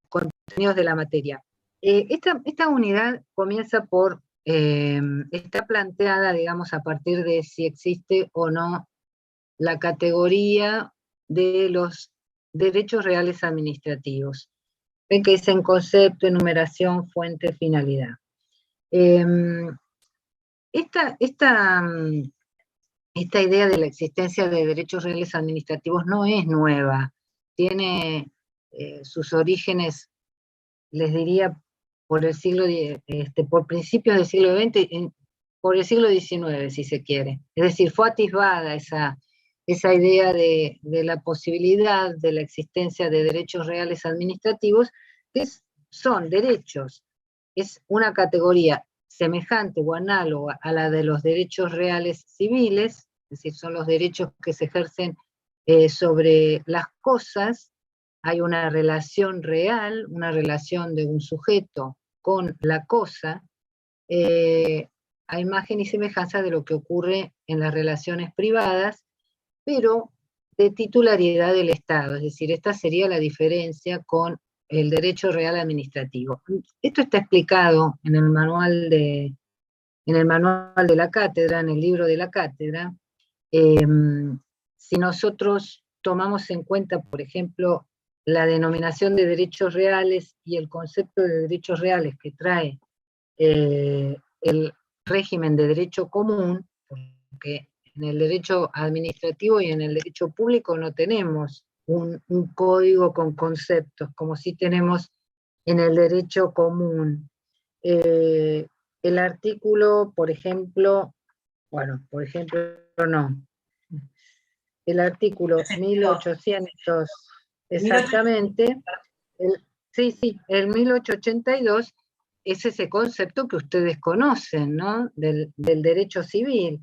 contenidos de la materia. Esta unidad comienza por, está planteada, digamos, a partir de si existe o no la categoría de los derechos reales administrativos. Ven que dice en concepto, enumeración, fuente, finalidad. Esta idea de la existencia de derechos reales administrativos no es nueva, tiene sus orígenes, les diría, por el siglo, por principios del siglo XX, por el siglo XIX, si se quiere. Es decir, fue atisbada esa idea de la posibilidad de la existencia de derechos reales administrativos, que son derechos, es una categoría semejante o análoga a la de los derechos reales civiles, es decir, son los derechos que se ejercen sobre las cosas. Hay una relación real, una relación de un sujeto con la cosa, a imagen y semejanza de lo que ocurre en las relaciones privadas, pero de titularidad del Estado, es decir, esta sería la diferencia con el derecho real administrativo. Esto está explicado en el manual de la cátedra, en el libro de la cátedra. Si nosotros tomamos en cuenta, por ejemplo, la denominación de derechos reales y el concepto de derechos reales que trae el régimen de derecho común, porque en el derecho administrativo y en el derecho público no tenemos un código con conceptos, como sí tenemos en el derecho común. El artículo, por ejemplo, no. El artículo 1800, exactamente, el 1882, es ese concepto que ustedes conocen, ¿no? Del derecho civil,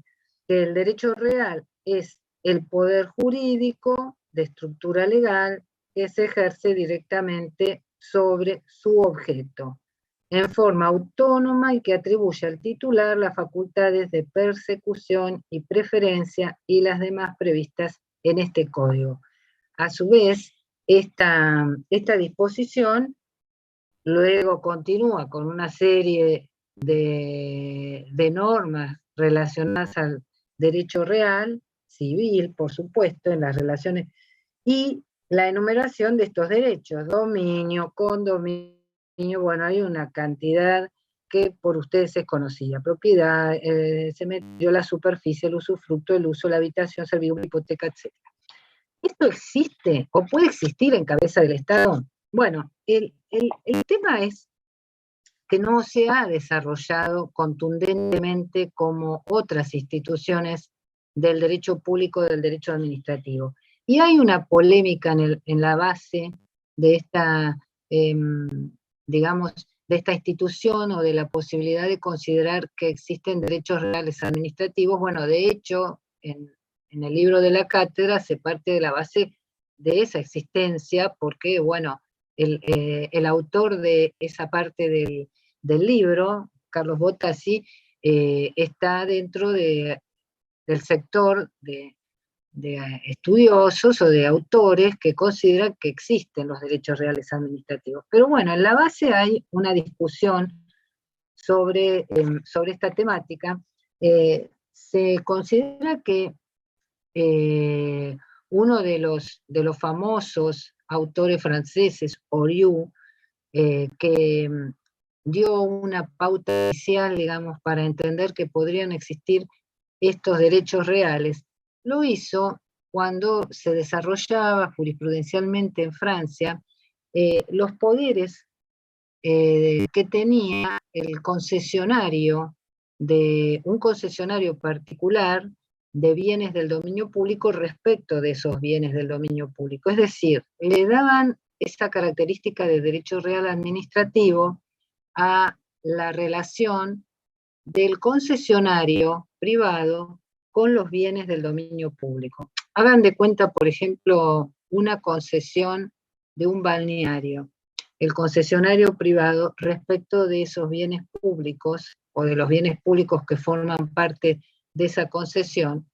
que el derecho real es el poder jurídico de estructura legal que se ejerce directamente sobre su objeto, en forma autónoma y que atribuye al titular las facultades de persecución y preferencia y las demás previstas en este código. A su vez, esta disposición luego continúa con una serie de normas relacionadas al derecho real, civil, por supuesto, en las relaciones, y la enumeración de estos derechos, dominio, condominio, bueno, hay una cantidad que por ustedes es conocida, propiedad, cementerio, la superficie, el usufructo, el uso, la habitación, servidumbre, hipoteca, etc. ¿Esto existe o puede existir en cabeza del Estado? Bueno, el tema es que no se ha desarrollado contundentemente como otras instituciones del derecho público, del derecho administrativo. Y hay una polémica en la base de esta, digamos, de esta institución o de la posibilidad de considerar que existen derechos reales administrativos. Bueno, de hecho, en el libro de la cátedra se parte de la base de esa existencia, porque, bueno, el autor de esa parte del libro, Carlos Bottazzi, está dentro del sector de estudiosos o de autores que consideran que existen los derechos reales administrativos. Pero bueno, en la base hay una discusión sobre esta temática. Se considera que uno de los famosos autores franceses, Oriou, que dio una pauta inicial, digamos, para entender que podrían existir estos derechos reales, lo hizo cuando se desarrollaba jurisprudencialmente en Francia los poderes que tenía el concesionario, un concesionario particular de bienes del dominio público respecto de esos bienes del dominio público. Es decir, le daban esa característica de derecho real administrativo a la relación del concesionario privado con los bienes del dominio público. Hagan de cuenta, por ejemplo, una concesión de un balneario. El concesionario privado respecto de esos bienes públicos o de los bienes públicos que forman parte de esa concesión,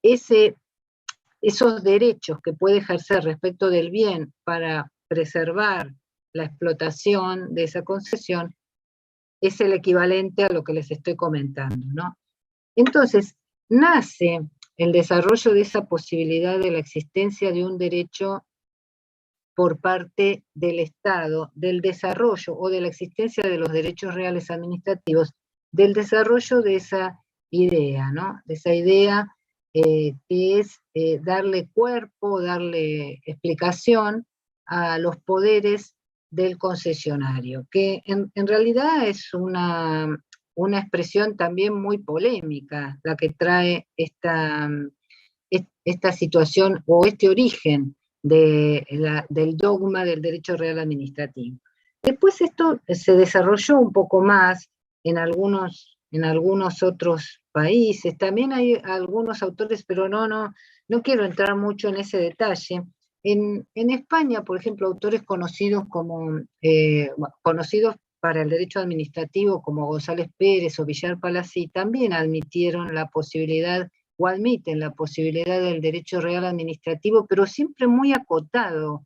esos derechos que puede ejercer respecto del bien para preservar la explotación de esa concesión, es el equivalente a lo que les estoy comentando, ¿no? Entonces, nace el desarrollo de esa posibilidad de la existencia de un derecho por parte del Estado, del desarrollo o de la existencia de los derechos reales administrativos, del desarrollo de esa idea, ¿no? De esa idea que es darle cuerpo, darle explicación a los poderes del concesionario, que en realidad es una expresión también muy polémica, la que trae esta situación o este origen del dogma del derecho real administrativo. Después esto se desarrolló un poco más en algunos otros países. También hay algunos autores, pero no quiero entrar mucho en ese detalle. En España, por ejemplo, autores conocidos conocidos para el derecho administrativo como González Pérez o Villar Palací también admitieron la posibilidad o admiten la posibilidad del derecho real administrativo, pero siempre muy acotado,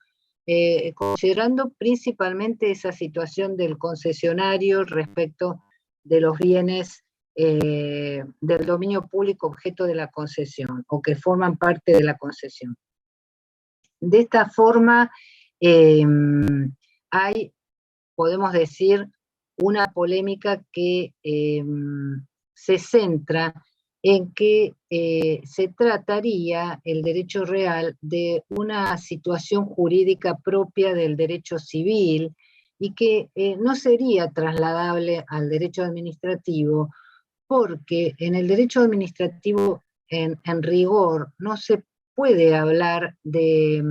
considerando principalmente esa situación del concesionario respecto de los bienes del dominio público objeto de la concesión, o que forman parte de la concesión. De esta forma, hay, podemos decir, una polémica que se centra en que se trataría el derecho real de una situación jurídica propia del derecho civil y que no sería trasladable al derecho administrativo, porque en el derecho administrativo, en rigor, no se puede hablar de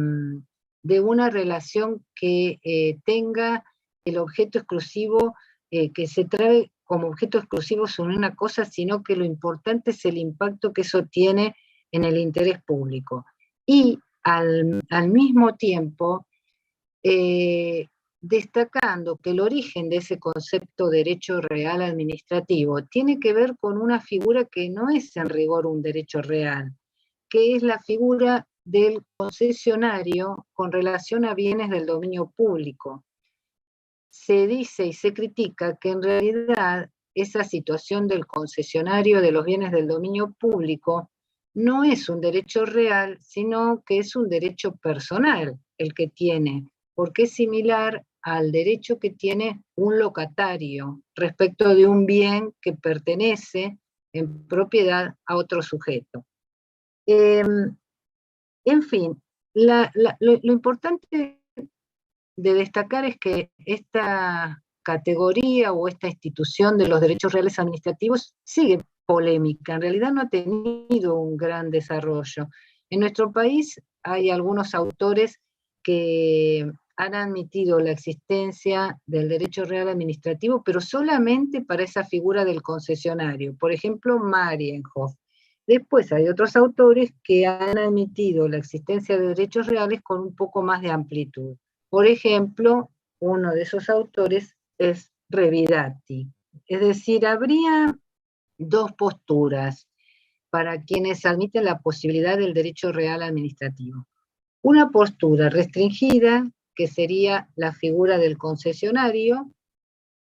una relación que tenga el objeto exclusivo, que se trae como objeto exclusivo sobre una cosa, sino que lo importante es el impacto que eso tiene en el interés público. Y al mismo tiempo, destacando que el origen de ese concepto de derecho real administrativo tiene que ver con una figura que no es en rigor un derecho real, que es la figura del concesionario con relación a bienes del dominio público. Se dice y se critica que en realidad esa situación del concesionario de los bienes del dominio público no es un derecho real, sino que es un derecho personal el que tiene, porque es similar al derecho que tiene un locatario respecto de un bien que pertenece en propiedad a otro sujeto. En fin, lo importante de destacar es que esta categoría o esta institución de los derechos reales administrativos sigue polémica, en realidad no ha tenido un gran desarrollo. En nuestro país hay algunos autores que han admitido la existencia del derecho real administrativo, pero solamente para esa figura del concesionario, por ejemplo, Marienhof. Después hay otros autores que han admitido la existencia de derechos reales con un poco más de amplitud. Por ejemplo, uno de esos autores es Revidati. Es decir, habría dos posturas para quienes admiten la posibilidad del derecho real administrativo. Una postura restringida, que sería la figura del concesionario,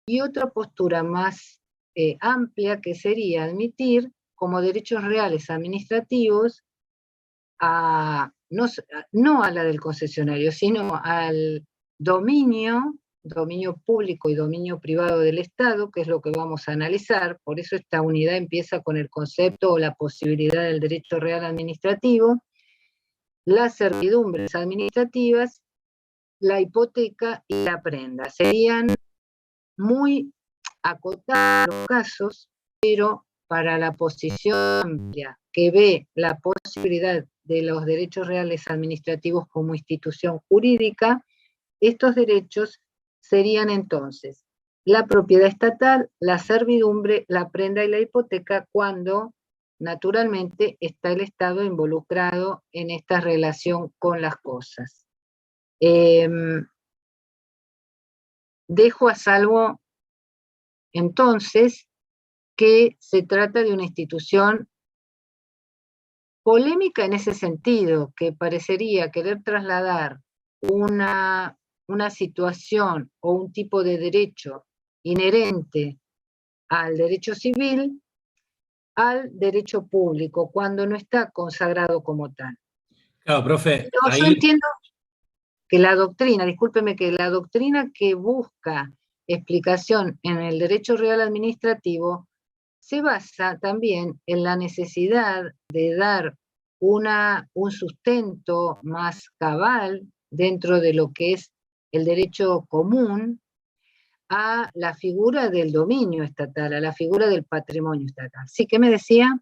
y otra postura más amplia, que sería admitir como derechos reales administrativos no a la del concesionario, sino al dominio público y dominio privado del Estado, que es lo que vamos a analizar. Por eso esta unidad empieza con el concepto o la posibilidad del derecho real administrativo, las servidumbres administrativas, la hipoteca y la prenda. Serían muy acotados los casos, pero para la posición amplia que ve la posibilidad de los derechos reales administrativos como institución jurídica, estos derechos serían entonces la propiedad estatal, la servidumbre, la prenda y la hipoteca, cuando naturalmente está el Estado involucrado en esta relación con las cosas. Dejo a salvo entonces que se trata de una institución polémica en ese sentido, que parecería querer trasladar una una situación o un tipo de derecho inherente al derecho civil al derecho público, cuando no está consagrado como tal. Claro, profe, Pero yo ahí, entiendo que la doctrina, discúlpeme, que la doctrina que busca explicación en el derecho real administrativo se basa también en la necesidad de dar un sustento más cabal dentro de lo que es el derecho común a la figura del dominio estatal, a la figura del patrimonio estatal. ¿Sí? ¿Qué me decía?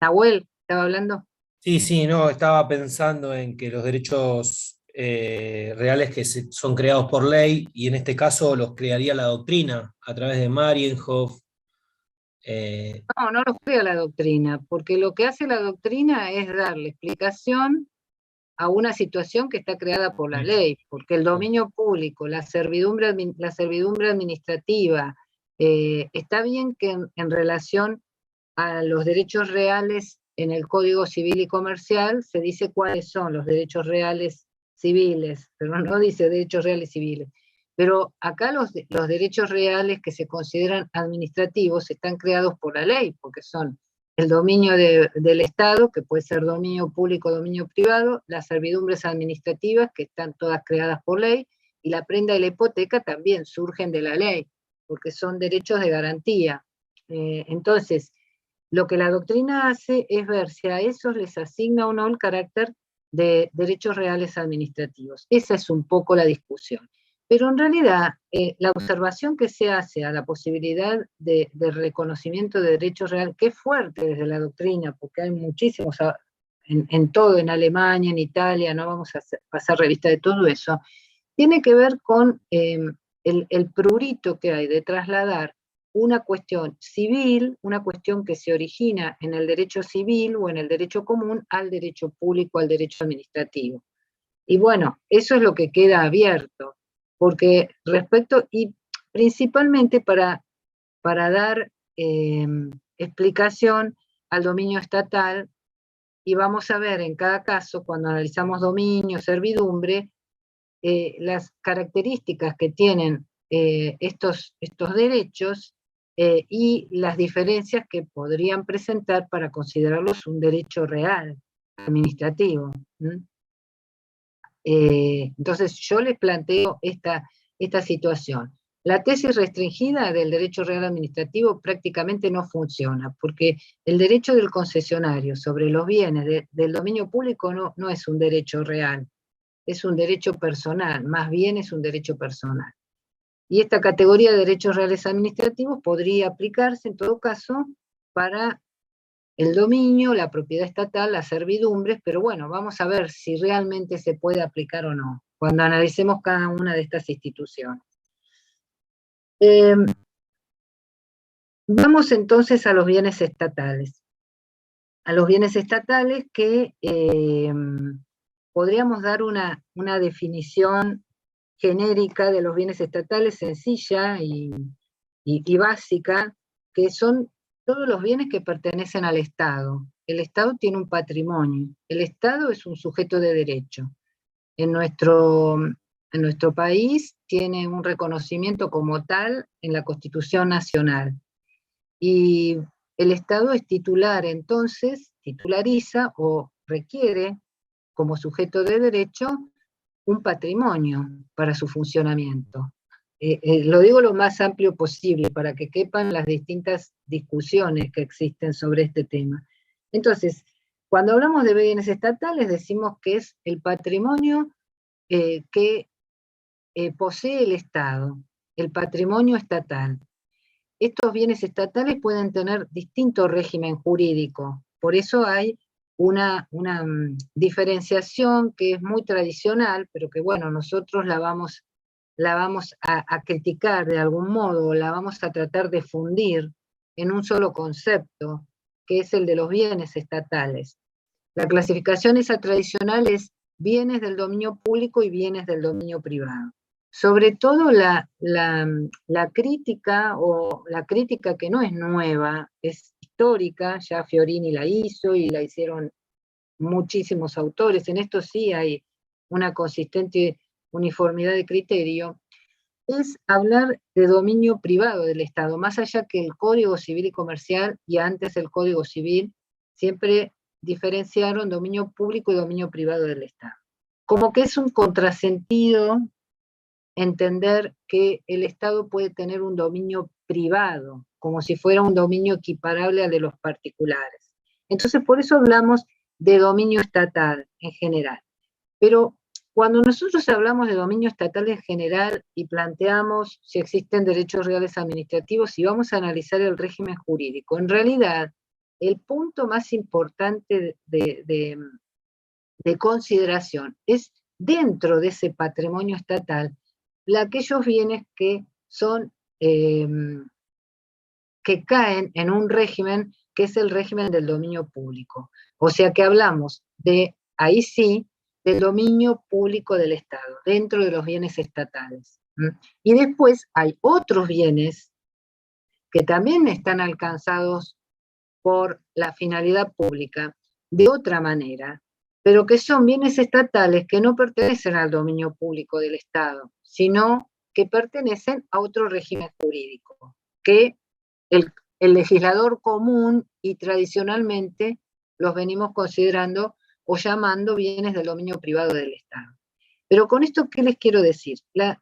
Nahuel, ¿estaba hablando? sí, sí, no, estaba pensando en que los derechos reales son creados por ley, y en este caso los crearía la doctrina a través de Marienhof. No, no lo crea la doctrina, porque lo que hace la doctrina es darle explicación a una situación que está creada por la ley, porque el dominio público, la servidumbre administrativa, está bien que en relación a los derechos reales en el Código Civil y Comercial se dice cuáles son los derechos reales civiles, pero no dice derechos reales civiles. Pero acá los derechos reales que se consideran administrativos están creados por la ley, porque son el dominio del Estado, que puede ser dominio público o dominio privado, las servidumbres administrativas, que están todas creadas por ley, y la prenda y la hipoteca también surgen de la ley, porque son derechos de garantía. Entonces, lo que la doctrina hace es ver si a esos les asigna o no el carácter de derechos reales administrativos. Esa es un poco la discusión. Pero en realidad, la observación que se hace a la posibilidad de reconocimiento de derechos reales, que es fuerte desde la doctrina, porque hay muchísimos en todo, en Alemania, en Italia, no vamos a pasar revista de todo eso, tiene que ver con el prurito que hay de trasladar una cuestión civil, una cuestión que se origina en el derecho civil o en el derecho común, al derecho público, al derecho administrativo. Y bueno, eso es lo que queda abierto, porque respecto, y principalmente para dar explicación al dominio estatal, y vamos a ver en cada caso, cuando analizamos dominio, servidumbre, las características que tienen estos derechos y las diferencias que podrían presentar para considerarlos un derecho real, administrativo. Entonces yo les planteo esta situación. La tesis restringida del derecho real administrativo prácticamente no funciona, porque el derecho del concesionario sobre los bienes del dominio público no es un derecho real, es un derecho personal, más bien es un derecho personal. Y esta categoría de derechos reales administrativos podría aplicarse en todo caso para el dominio, la propiedad estatal, las servidumbres, pero bueno, vamos a ver si realmente se puede aplicar o no, cuando analicemos cada una de estas instituciones. Vamos entonces a los bienes estatales. A los bienes estatales que podríamos dar una definición genérica de los bienes estatales, sencilla y básica, que son todos los bienes que pertenecen al Estado. El Estado tiene un patrimonio, el Estado es un sujeto de derecho. En nuestro país tiene un reconocimiento como tal en la Constitución Nacional. Y el Estado es titular, entonces, titulariza o requiere como sujeto de derecho un patrimonio para su funcionamiento. Lo digo lo más amplio posible para que quepan las distintas discusiones que existen sobre este tema. Entonces, cuando hablamos de bienes estatales, decimos que es el patrimonio que posee el Estado, el patrimonio estatal. Estos bienes estatales pueden tener distinto régimen jurídico, por eso hay una diferenciación que es muy tradicional, pero que bueno, nosotros la vamos a criticar de algún modo, la vamos a tratar de fundir en un solo concepto, que es el de los bienes estatales. La clasificación esa tradicional es bienes del dominio público y bienes del dominio privado. Sobre todo la crítica, o la crítica que no es nueva, es histórica, ya Fiorini la hizo y la hicieron muchísimos autores, en esto sí hay una consistente uniformidad de criterio, es hablar de dominio privado del Estado, más allá que el Código Civil y Comercial, y antes el Código Civil, siempre diferenciaron dominio público y dominio privado del Estado. Como que es un contrasentido entender que el Estado puede tener un dominio privado, como si fuera un dominio equiparable al de los particulares. Entonces, por eso hablamos de dominio estatal en general. Pero cuando nosotros hablamos de dominio estatal en general y planteamos si existen derechos reales administrativos y vamos a analizar el régimen jurídico, en realidad el punto más importante de consideración es dentro de ese patrimonio estatal aquellos bienes que son que caen en un régimen que es el régimen del dominio público. O sea que hablamos de, ahí sí, del dominio público del Estado, dentro de los bienes estatales. Y después hay otros bienes que también están alcanzados por la finalidad pública de otra manera, pero que son bienes estatales que no pertenecen al dominio público del Estado, sino que pertenecen a otro régimen jurídico, que el legislador común y tradicionalmente los venimos considerando o llamando bienes del dominio privado del Estado. Pero con esto, ¿qué les quiero decir? La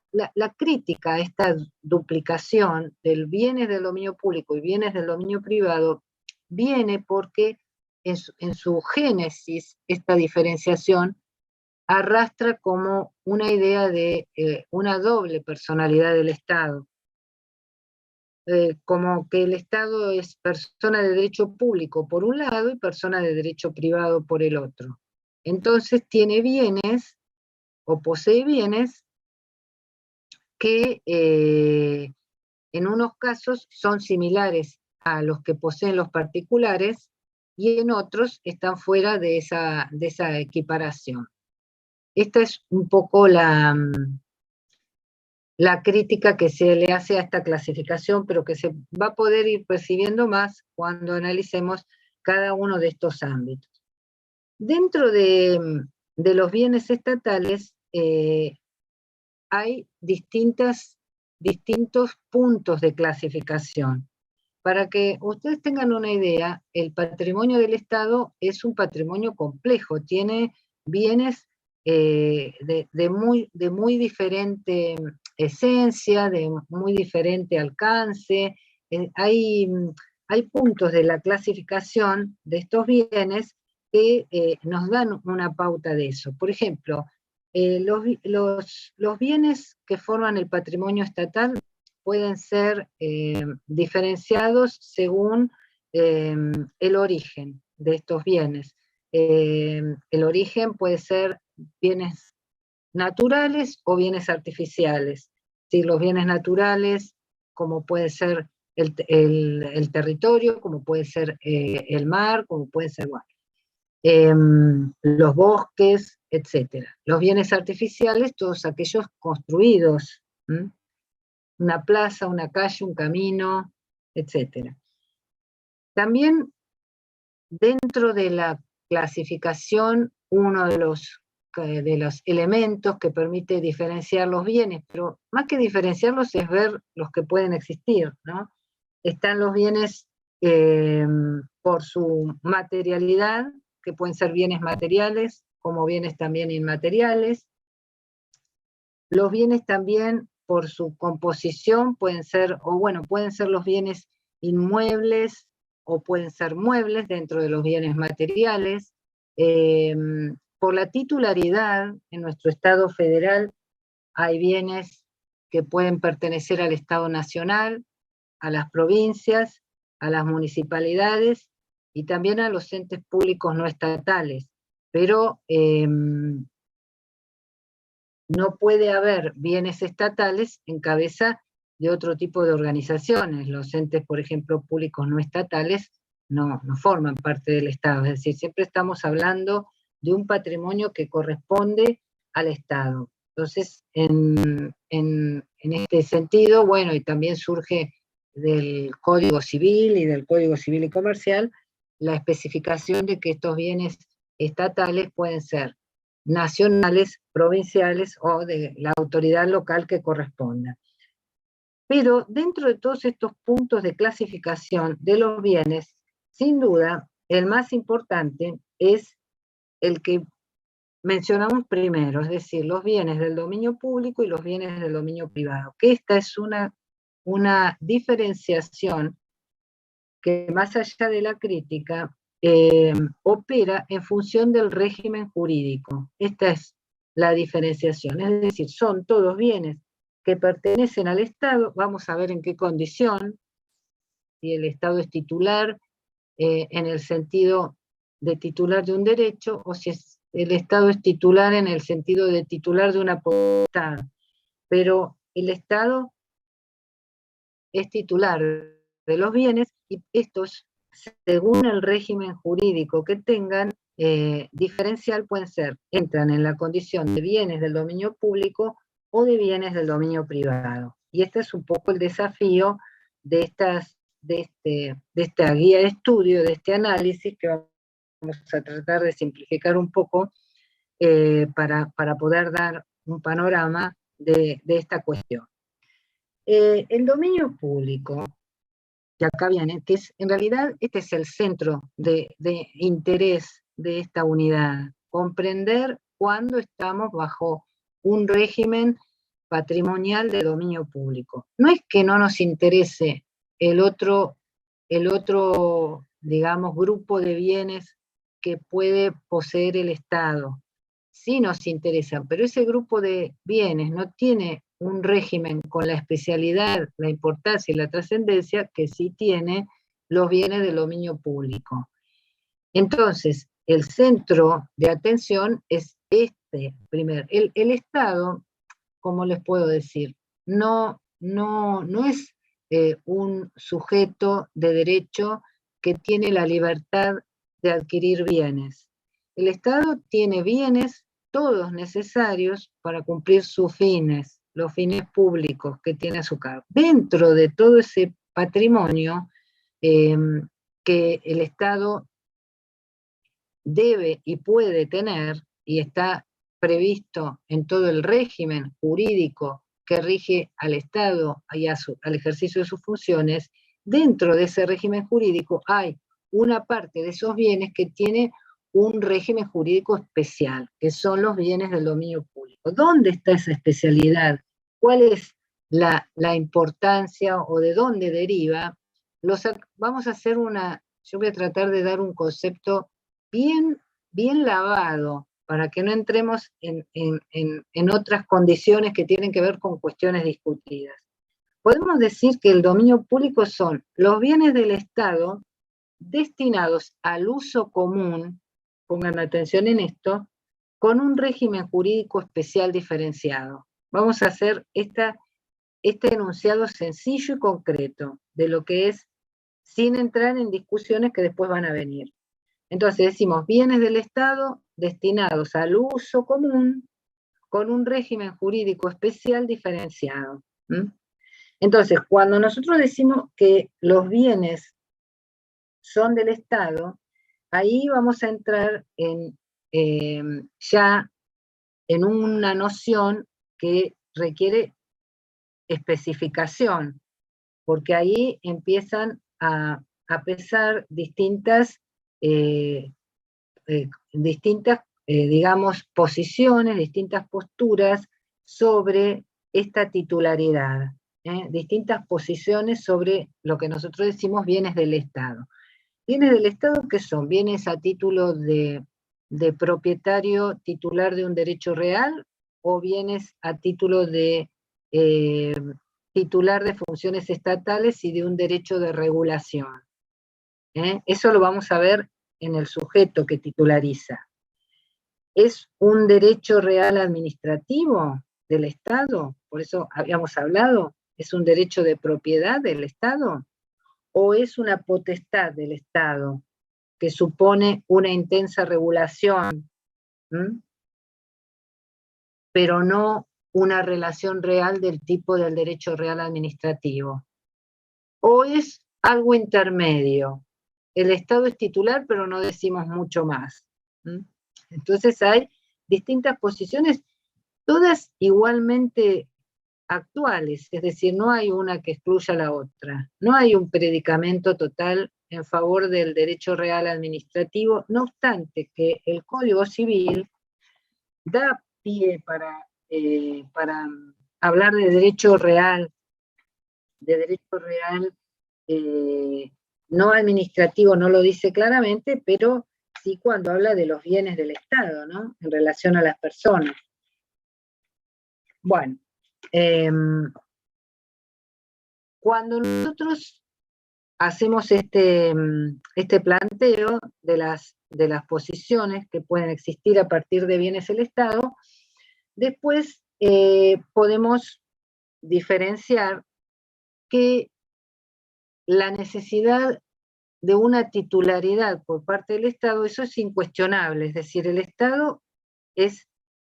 crítica a esta duplicación de bienes del dominio público y bienes del dominio privado viene porque en su génesis esta diferenciación arrastra como una idea de una doble personalidad del Estado. Como que el Estado es persona de derecho público por un lado y persona de derecho privado por el otro. Entonces tiene bienes o posee bienes que en unos casos son similares a los que poseen los particulares y en otros están fuera de esa equiparación. Esta es un poco la crítica que se le hace a esta clasificación, pero que se va a poder ir percibiendo más cuando analicemos cada uno de estos ámbitos. Dentro de los bienes estatales hay distintos puntos de clasificación. Para que ustedes tengan una idea, el patrimonio del Estado es un patrimonio complejo, tiene bienes de muy diferente esencia, de muy diferente alcance. Hay puntos de la clasificación de estos bienes que nos dan una pauta de eso. Por ejemplo, los bienes que forman el patrimonio estatal pueden ser diferenciados según el origen de estos bienes. El origen puede ser bienes naturales o bienes artificiales. ¿Sí? Los bienes naturales, como puede ser el territorio, como puede ser el mar, como puede ser los bosques, etc. Los bienes artificiales, todos aquellos construidos, una plaza, una calle, un camino, etc. También dentro de la clasificación, uno de los elementos que permite diferenciar los bienes, pero más que diferenciarlos es ver los que pueden existir, ¿no? Están los bienes por su materialidad, que pueden ser bienes materiales, como bienes también inmateriales. Los bienes también por su composición pueden ser, pueden ser los bienes inmuebles o pueden ser muebles dentro de los bienes materiales. Por la titularidad, en nuestro Estado federal hay bienes que pueden pertenecer al Estado nacional, a las provincias, a las municipalidades y también a los entes públicos no estatales. Pero no puede haber bienes estatales en cabeza de otro tipo de organizaciones. Los entes, por ejemplo, públicos no estatales no forman parte del Estado. Es decir, siempre estamos hablando de un patrimonio que corresponde al Estado. Entonces, en este sentido, y también surge del Código Civil y del Código Civil y Comercial la especificación de que estos bienes estatales pueden ser nacionales, provinciales o de la autoridad local que corresponda. Pero dentro de todos estos puntos de clasificación de los bienes, sin duda, el más importante es el que mencionamos primero, es decir, los bienes del dominio público y los bienes del dominio privado, que esta es una diferenciación que, más allá de la crítica, opera en función del régimen jurídico. Esta es la diferenciación, es decir, son todos bienes que pertenecen al Estado, vamos a ver en qué condición, si el Estado es titular, en el sentido de titular de un derecho, o si el Estado es titular en el sentido de titular de una potestad. Pero el Estado es titular de los bienes y estos, según el régimen jurídico que tengan, diferencial pueden ser, entran en la condición de bienes del dominio público o de bienes del dominio privado. Y este es un poco el desafío de esta guía de estudio, de este análisis, que vamos a tratar de simplificar un poco para poder dar un panorama de esta cuestión. El dominio público, que acá viene, que es, en realidad este es el centro de interés de esta unidad, comprender cuándo estamos bajo un régimen patrimonial de dominio público. No es que no nos interese el otro, digamos, grupo de bienes que puede poseer el Estado. Sí nos interesan, pero ese grupo de bienes no tiene un régimen con la especialidad, la importancia y la trascendencia que sí tiene los bienes del dominio público. Entonces, el centro de atención es este primero. El Estado, ¿cómo les puedo decir? No es un sujeto de derecho que tiene la libertad de adquirir bienes. El Estado tiene bienes todos necesarios para cumplir sus fines, los fines públicos que tiene a su cargo. Dentro de todo ese patrimonio que el Estado debe y puede tener, y está previsto en todo el régimen jurídico que rige al Estado y al ejercicio de sus funciones, dentro de ese régimen jurídico hay una parte de esos bienes que tiene un régimen jurídico especial, que son los bienes del dominio público. ¿Dónde está esa especialidad? ¿Cuál es la importancia o de dónde deriva? Vamos a hacer yo voy a tratar de dar un concepto bien lavado, para que no entremos en otras condiciones que tienen que ver con cuestiones discutidas. Podemos decir que el dominio público son los bienes del Estado destinados al uso común, pongan atención en esto, con un régimen jurídico especial diferenciado. Vamos a hacer este enunciado sencillo y concreto de lo que es, sin entrar en discusiones que después van a venir. Entonces decimos bienes del Estado destinados al uso común con un régimen jurídico especial diferenciado. Entonces, cuando nosotros decimos que los bienes son del Estado, ahí vamos a entrar ya en una noción que requiere especificación, porque ahí empiezan a pesar distintas digamos, posiciones, distintas posturas sobre esta titularidad, distintas posiciones sobre lo que nosotros decimos bienes del Estado. Bienes del Estado, ¿qué son? Bienes a título de propietario titular de un derecho real, o bienes a título de titular de funciones estatales y de un derecho de regulación. Eso lo vamos a ver en el sujeto que titulariza. ¿Es un derecho real administrativo del Estado? Por eso habíamos hablado, ¿es un derecho de propiedad del Estado? ¿O es una potestad del Estado que supone una intensa regulación, pero no una relación real del tipo del derecho real administrativo? ¿O es algo intermedio? El Estado es titular, pero no decimos mucho más. Entonces hay distintas posiciones, todas igualmente actuales, es decir, no hay una que excluya a la otra, no hay un predicamento total en favor del derecho real administrativo, no obstante que el Código Civil da pie para hablar de derecho real, no administrativo, no lo dice claramente, pero sí cuando habla de los bienes del Estado, ¿no? En relación a las personas. Bueno, cuando nosotros hacemos este planteo de las posiciones que pueden existir a partir de bienes del Estado, después podemos diferenciar que la necesidad de una titularidad por parte del Estado, eso es incuestionable, es decir, el Estado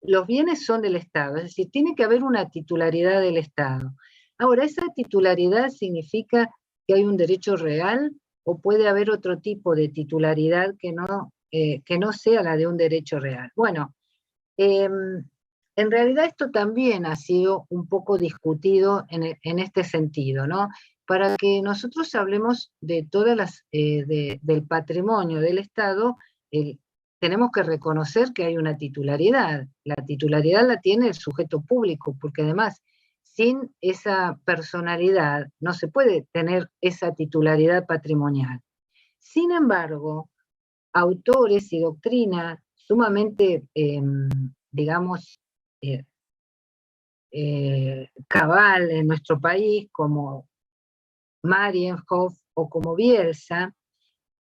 los bienes son del Estado, es decir, tiene que haber una titularidad del Estado. Ahora, ¿esa titularidad significa que hay un derecho real o puede haber otro tipo de titularidad que no sea la de un derecho real? Bueno, en realidad esto también ha sido un poco discutido en este sentido, ¿no? Para que nosotros hablemos de todas del patrimonio del Estado, tenemos que reconocer que hay una titularidad. La titularidad la tiene el sujeto público, porque además, sin esa personalidad, no se puede tener esa titularidad patrimonial. Sin embargo, autores y doctrina sumamente, digamos, cabal en nuestro país, como Marienhof o como Bielsa,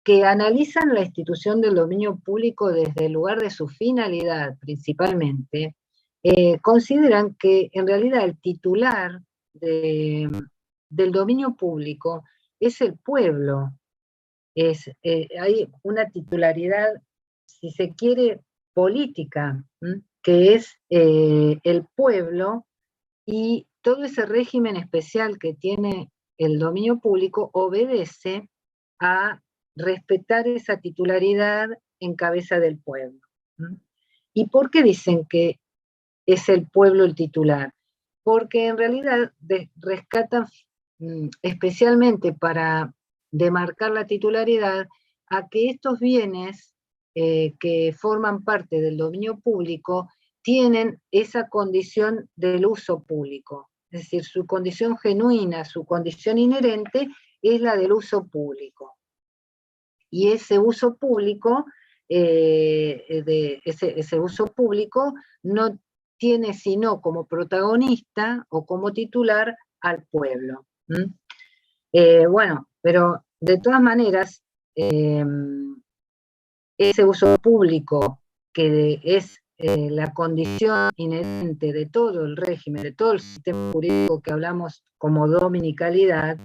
que analizan la institución del dominio público desde el lugar de su finalidad principalmente, consideran que en realidad el titular del dominio público es el pueblo. Hay una titularidad, si se quiere, política, que es el pueblo, y todo ese régimen especial que tiene el dominio público obedece a respetar esa titularidad en cabeza del pueblo. ¿Y por qué dicen que es el pueblo el titular? Porque en realidad rescatan especialmente para demarcar la titularidad a que estos bienes que forman parte del dominio público tienen esa condición del uso público, es decir, su condición genuina, su condición inherente es la del uso público. Y ese uso público, ese uso público no tiene sino como protagonista o como titular al pueblo. Bueno, pero de todas maneras, ese uso público que es la condición inherente de todo el régimen, de todo el sistema jurídico que hablamos como dominicalidad,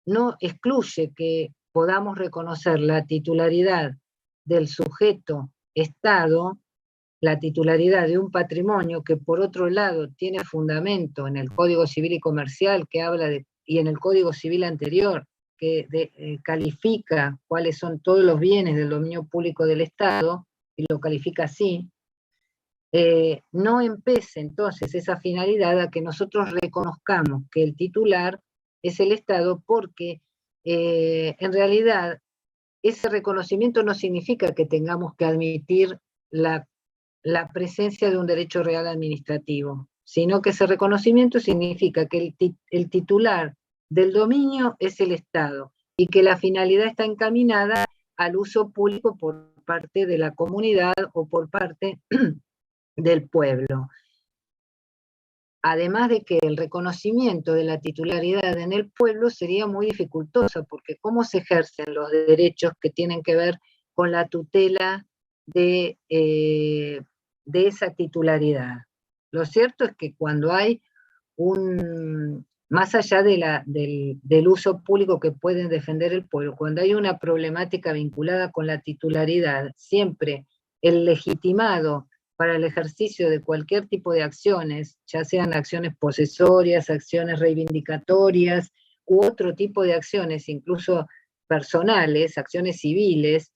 no excluye que podamos reconocer la titularidad del sujeto Estado, la titularidad de un patrimonio que por otro lado tiene fundamento en el Código Civil y Comercial que habla y en el Código Civil anterior que califica cuáles son todos los bienes del dominio público del Estado, y lo califica así, no empece entonces esa finalidad a que nosotros reconozcamos que el titular es el Estado, porque en realidad ese reconocimiento no significa que tengamos que admitir la presencia de un derecho real administrativo, sino que ese reconocimiento significa que el titular del dominio es el Estado y que la finalidad está encaminada al uso público por parte de la comunidad o por parte del pueblo. Además de que el reconocimiento de la titularidad en el pueblo sería muy dificultoso, porque ¿cómo se ejercen los derechos que tienen que ver con la tutela de esa titularidad? Lo cierto es que cuando hay más allá del uso público que puede defender el pueblo, cuando hay una problemática vinculada con la titularidad, siempre el legitimado para el ejercicio de cualquier tipo de acciones, ya sean acciones posesorias, acciones reivindicatorias, u otro tipo de acciones, incluso personales, acciones civiles,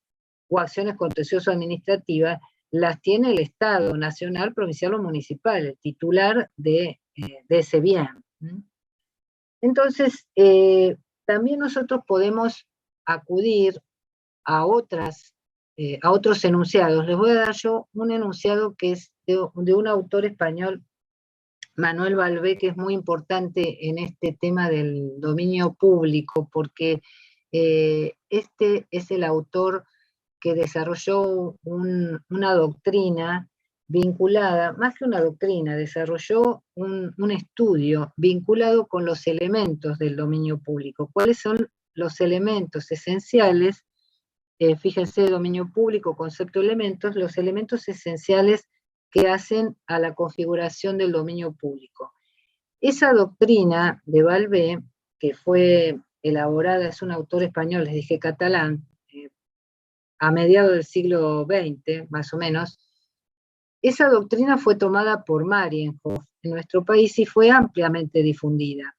o acciones contencioso-administrativas, las tiene el Estado, nacional, provincial o municipal, el titular de ese bien. Entonces, también nosotros podemos acudir a otros enunciados. Les voy a dar yo un enunciado que es de un autor español, Manuel Balbé, que es muy importante en este tema del dominio público, porque este es el autor que desarrolló una doctrina vinculada, más que una doctrina, desarrolló un estudio vinculado con los elementos del dominio público. ¿Cuáles son los elementos esenciales? Fíjense, dominio público, concepto de elementos, los elementos esenciales que hacen a la configuración del dominio público. Esa doctrina de Balbé, que fue elaborada, es un autor español, les dije catalán, a mediados del siglo XX, más o menos, esa doctrina fue tomada por Marienhof en nuestro país y fue ampliamente difundida.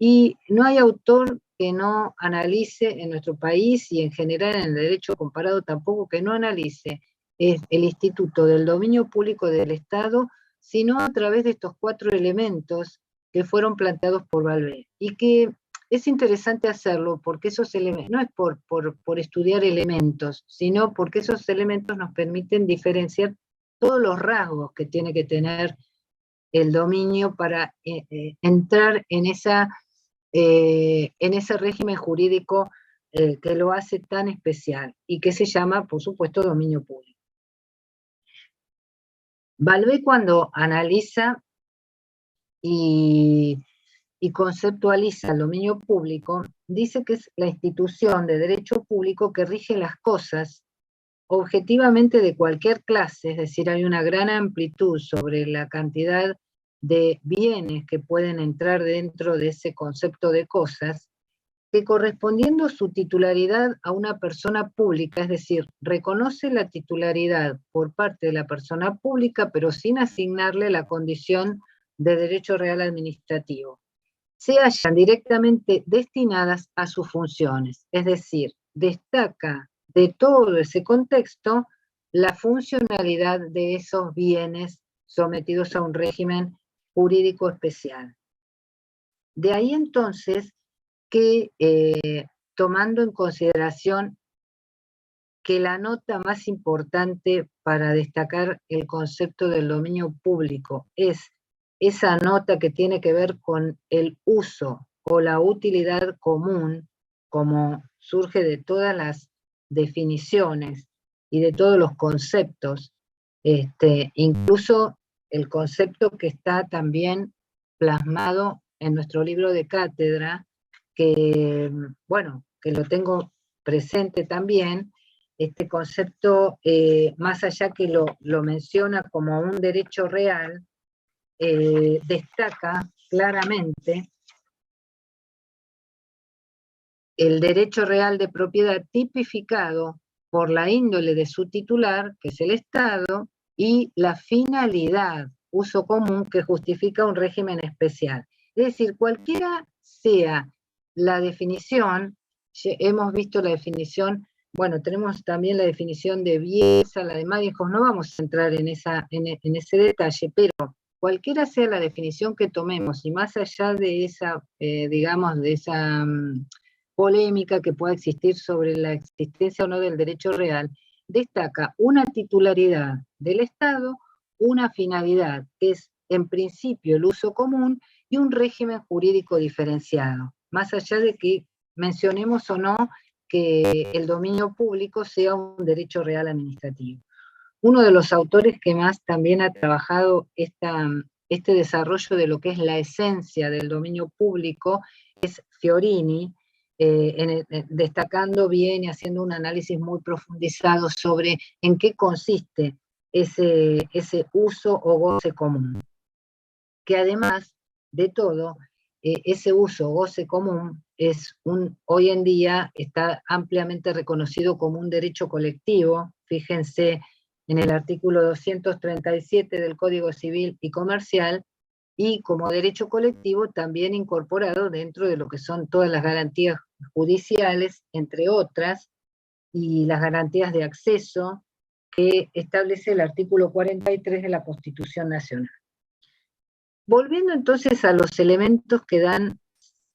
Y no hay autor que no analice en nuestro país y en general en el derecho comparado tampoco que no analice el instituto del dominio público del Estado, sino a través de estos 4 elementos que fueron planteados por Balbé. Y que es interesante hacerlo porque esos elementos, no es por estudiar elementos, sino porque esos elementos nos permiten diferenciar todos los rasgos que tiene que tener el dominio para entrar en ese régimen jurídico que lo hace tan especial y que se llama, por supuesto, dominio público. Balbé, cuando analiza y conceptualiza el dominio público, dice que es la institución de derecho público que rige las cosas objetivamente de cualquier clase, es decir, hay una gran amplitud sobre la cantidad de bienes que pueden entrar dentro de ese concepto de cosas, que correspondiendo su titularidad a una persona pública, es decir, reconoce la titularidad por parte de la persona pública, pero sin asignarle la condición de derecho real administrativo, se hallan directamente destinadas a sus funciones, es decir, destaca de todo ese contexto la funcionalidad de esos bienes sometidos a un régimen jurídico especial. De ahí entonces que, tomando en consideración que la nota más importante para destacar el concepto del dominio público es esa nota que tiene que ver con el uso o la utilidad común, como surge de todas las definiciones y de todos los conceptos, incluso el concepto que está también plasmado en nuestro libro de cátedra, que, bueno, que lo tengo presente también, este concepto, más allá que lo menciona como un derecho real, destaca claramente el derecho real de propiedad tipificado por la índole de su titular, que es el Estado, y la finalidad, uso común, que justifica un régimen especial. Es decir, cualquiera sea la definición, hemos visto la definición, bueno, tenemos también la definición de Bielsa, la de Marienhof, no vamos a entrar en ese detalle, pero cualquiera sea la definición que tomemos, y más allá de esa, digamos, de esa polémica que pueda existir sobre la existencia o no del derecho real, destaca una titularidad del Estado, una finalidad, que es en principio el uso común, y un régimen jurídico diferenciado, más allá de que mencionemos o no que el dominio público sea un derecho real administrativo. Uno de los autores que más también ha trabajado este desarrollo de lo que es la esencia del dominio público es Fiorini, destacando bien y haciendo un análisis muy profundizado sobre en qué consiste ese uso o goce común. Que además de todo, ese uso o goce común hoy en día está ampliamente reconocido como un derecho colectivo. Fíjense en el artículo 237 del Código Civil y Comercial, y como derecho colectivo también incorporado dentro de lo que son todas las garantías judiciales, entre otras, y las garantías de acceso que establece el artículo 43 de la Constitución Nacional. Volviendo entonces a los elementos que dan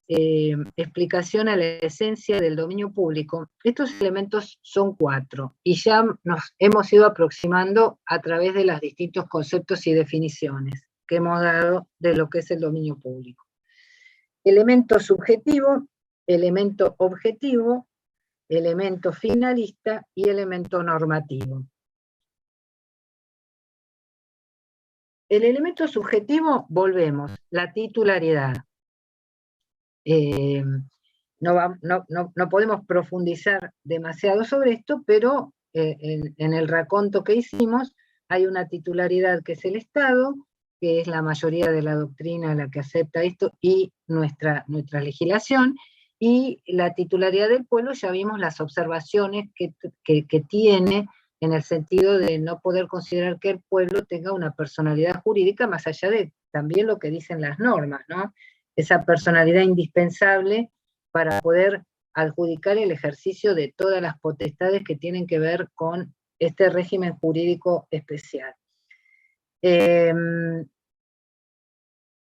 explicación a la esencia del dominio público, estos elementos son 4, y ya nos hemos ido aproximando a través de los distintos conceptos y definiciones que hemos dado de lo que es el dominio público. Elemento subjetivo, elemento objetivo, elemento finalista y elemento normativo. El elemento subjetivo, volvemos, la titularidad. No podemos profundizar demasiado sobre esto, pero en el raconto que hicimos hay una titularidad que es el Estado, que es la mayoría de la doctrina la que acepta esto, y nuestra legislación, y la titularidad del pueblo, ya vimos las observaciones que tiene, en el sentido de no poder considerar que el pueblo tenga una personalidad jurídica, más allá de también lo que dicen las normas, ¿no? Esa personalidad indispensable para poder adjudicar el ejercicio de todas las potestades que tienen que ver con este régimen jurídico especial.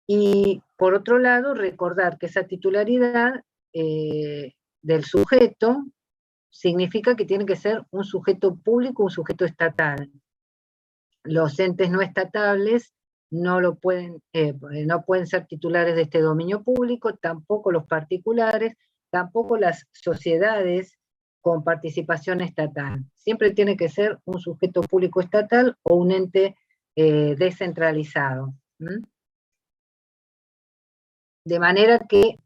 Y por otro lado, recordar que esa titularidad del sujeto significa que tiene que ser un sujeto público, un sujeto estatal. Los entes no estatables no pueden ser titulares de este dominio público, tampoco los particulares, tampoco las sociedades con participación estatal. Siempre tiene que ser un sujeto público estatal o un ente descentralizado. De manera que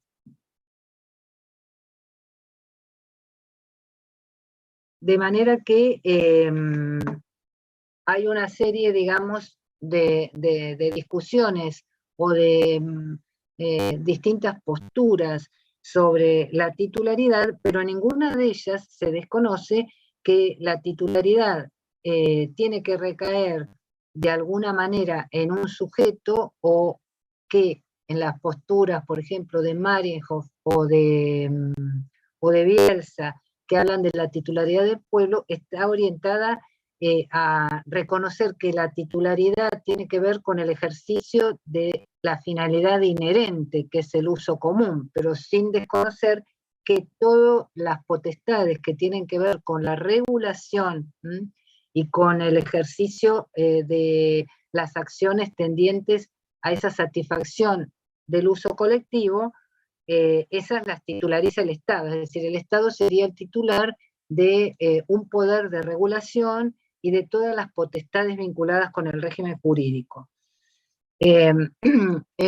hay una serie, digamos, de discusiones o de distintas posturas sobre la titularidad, pero en ninguna de ellas se desconoce que la titularidad tiene que recaer de alguna manera en un sujeto, o que en las posturas, por ejemplo, de Marienhof o de Bielsa, que hablan de la titularidad del pueblo, está orientada a reconocer que la titularidad tiene que ver con el ejercicio de la finalidad inherente, que es el uso común, pero sin desconocer que todas las potestades que tienen que ver con la regulación y con el ejercicio de las acciones tendientes a esa satisfacción del uso colectivo, esas las titulariza el Estado, es decir, el Estado sería el titular de un poder de regulación y de todas las potestades vinculadas con el régimen jurídico. En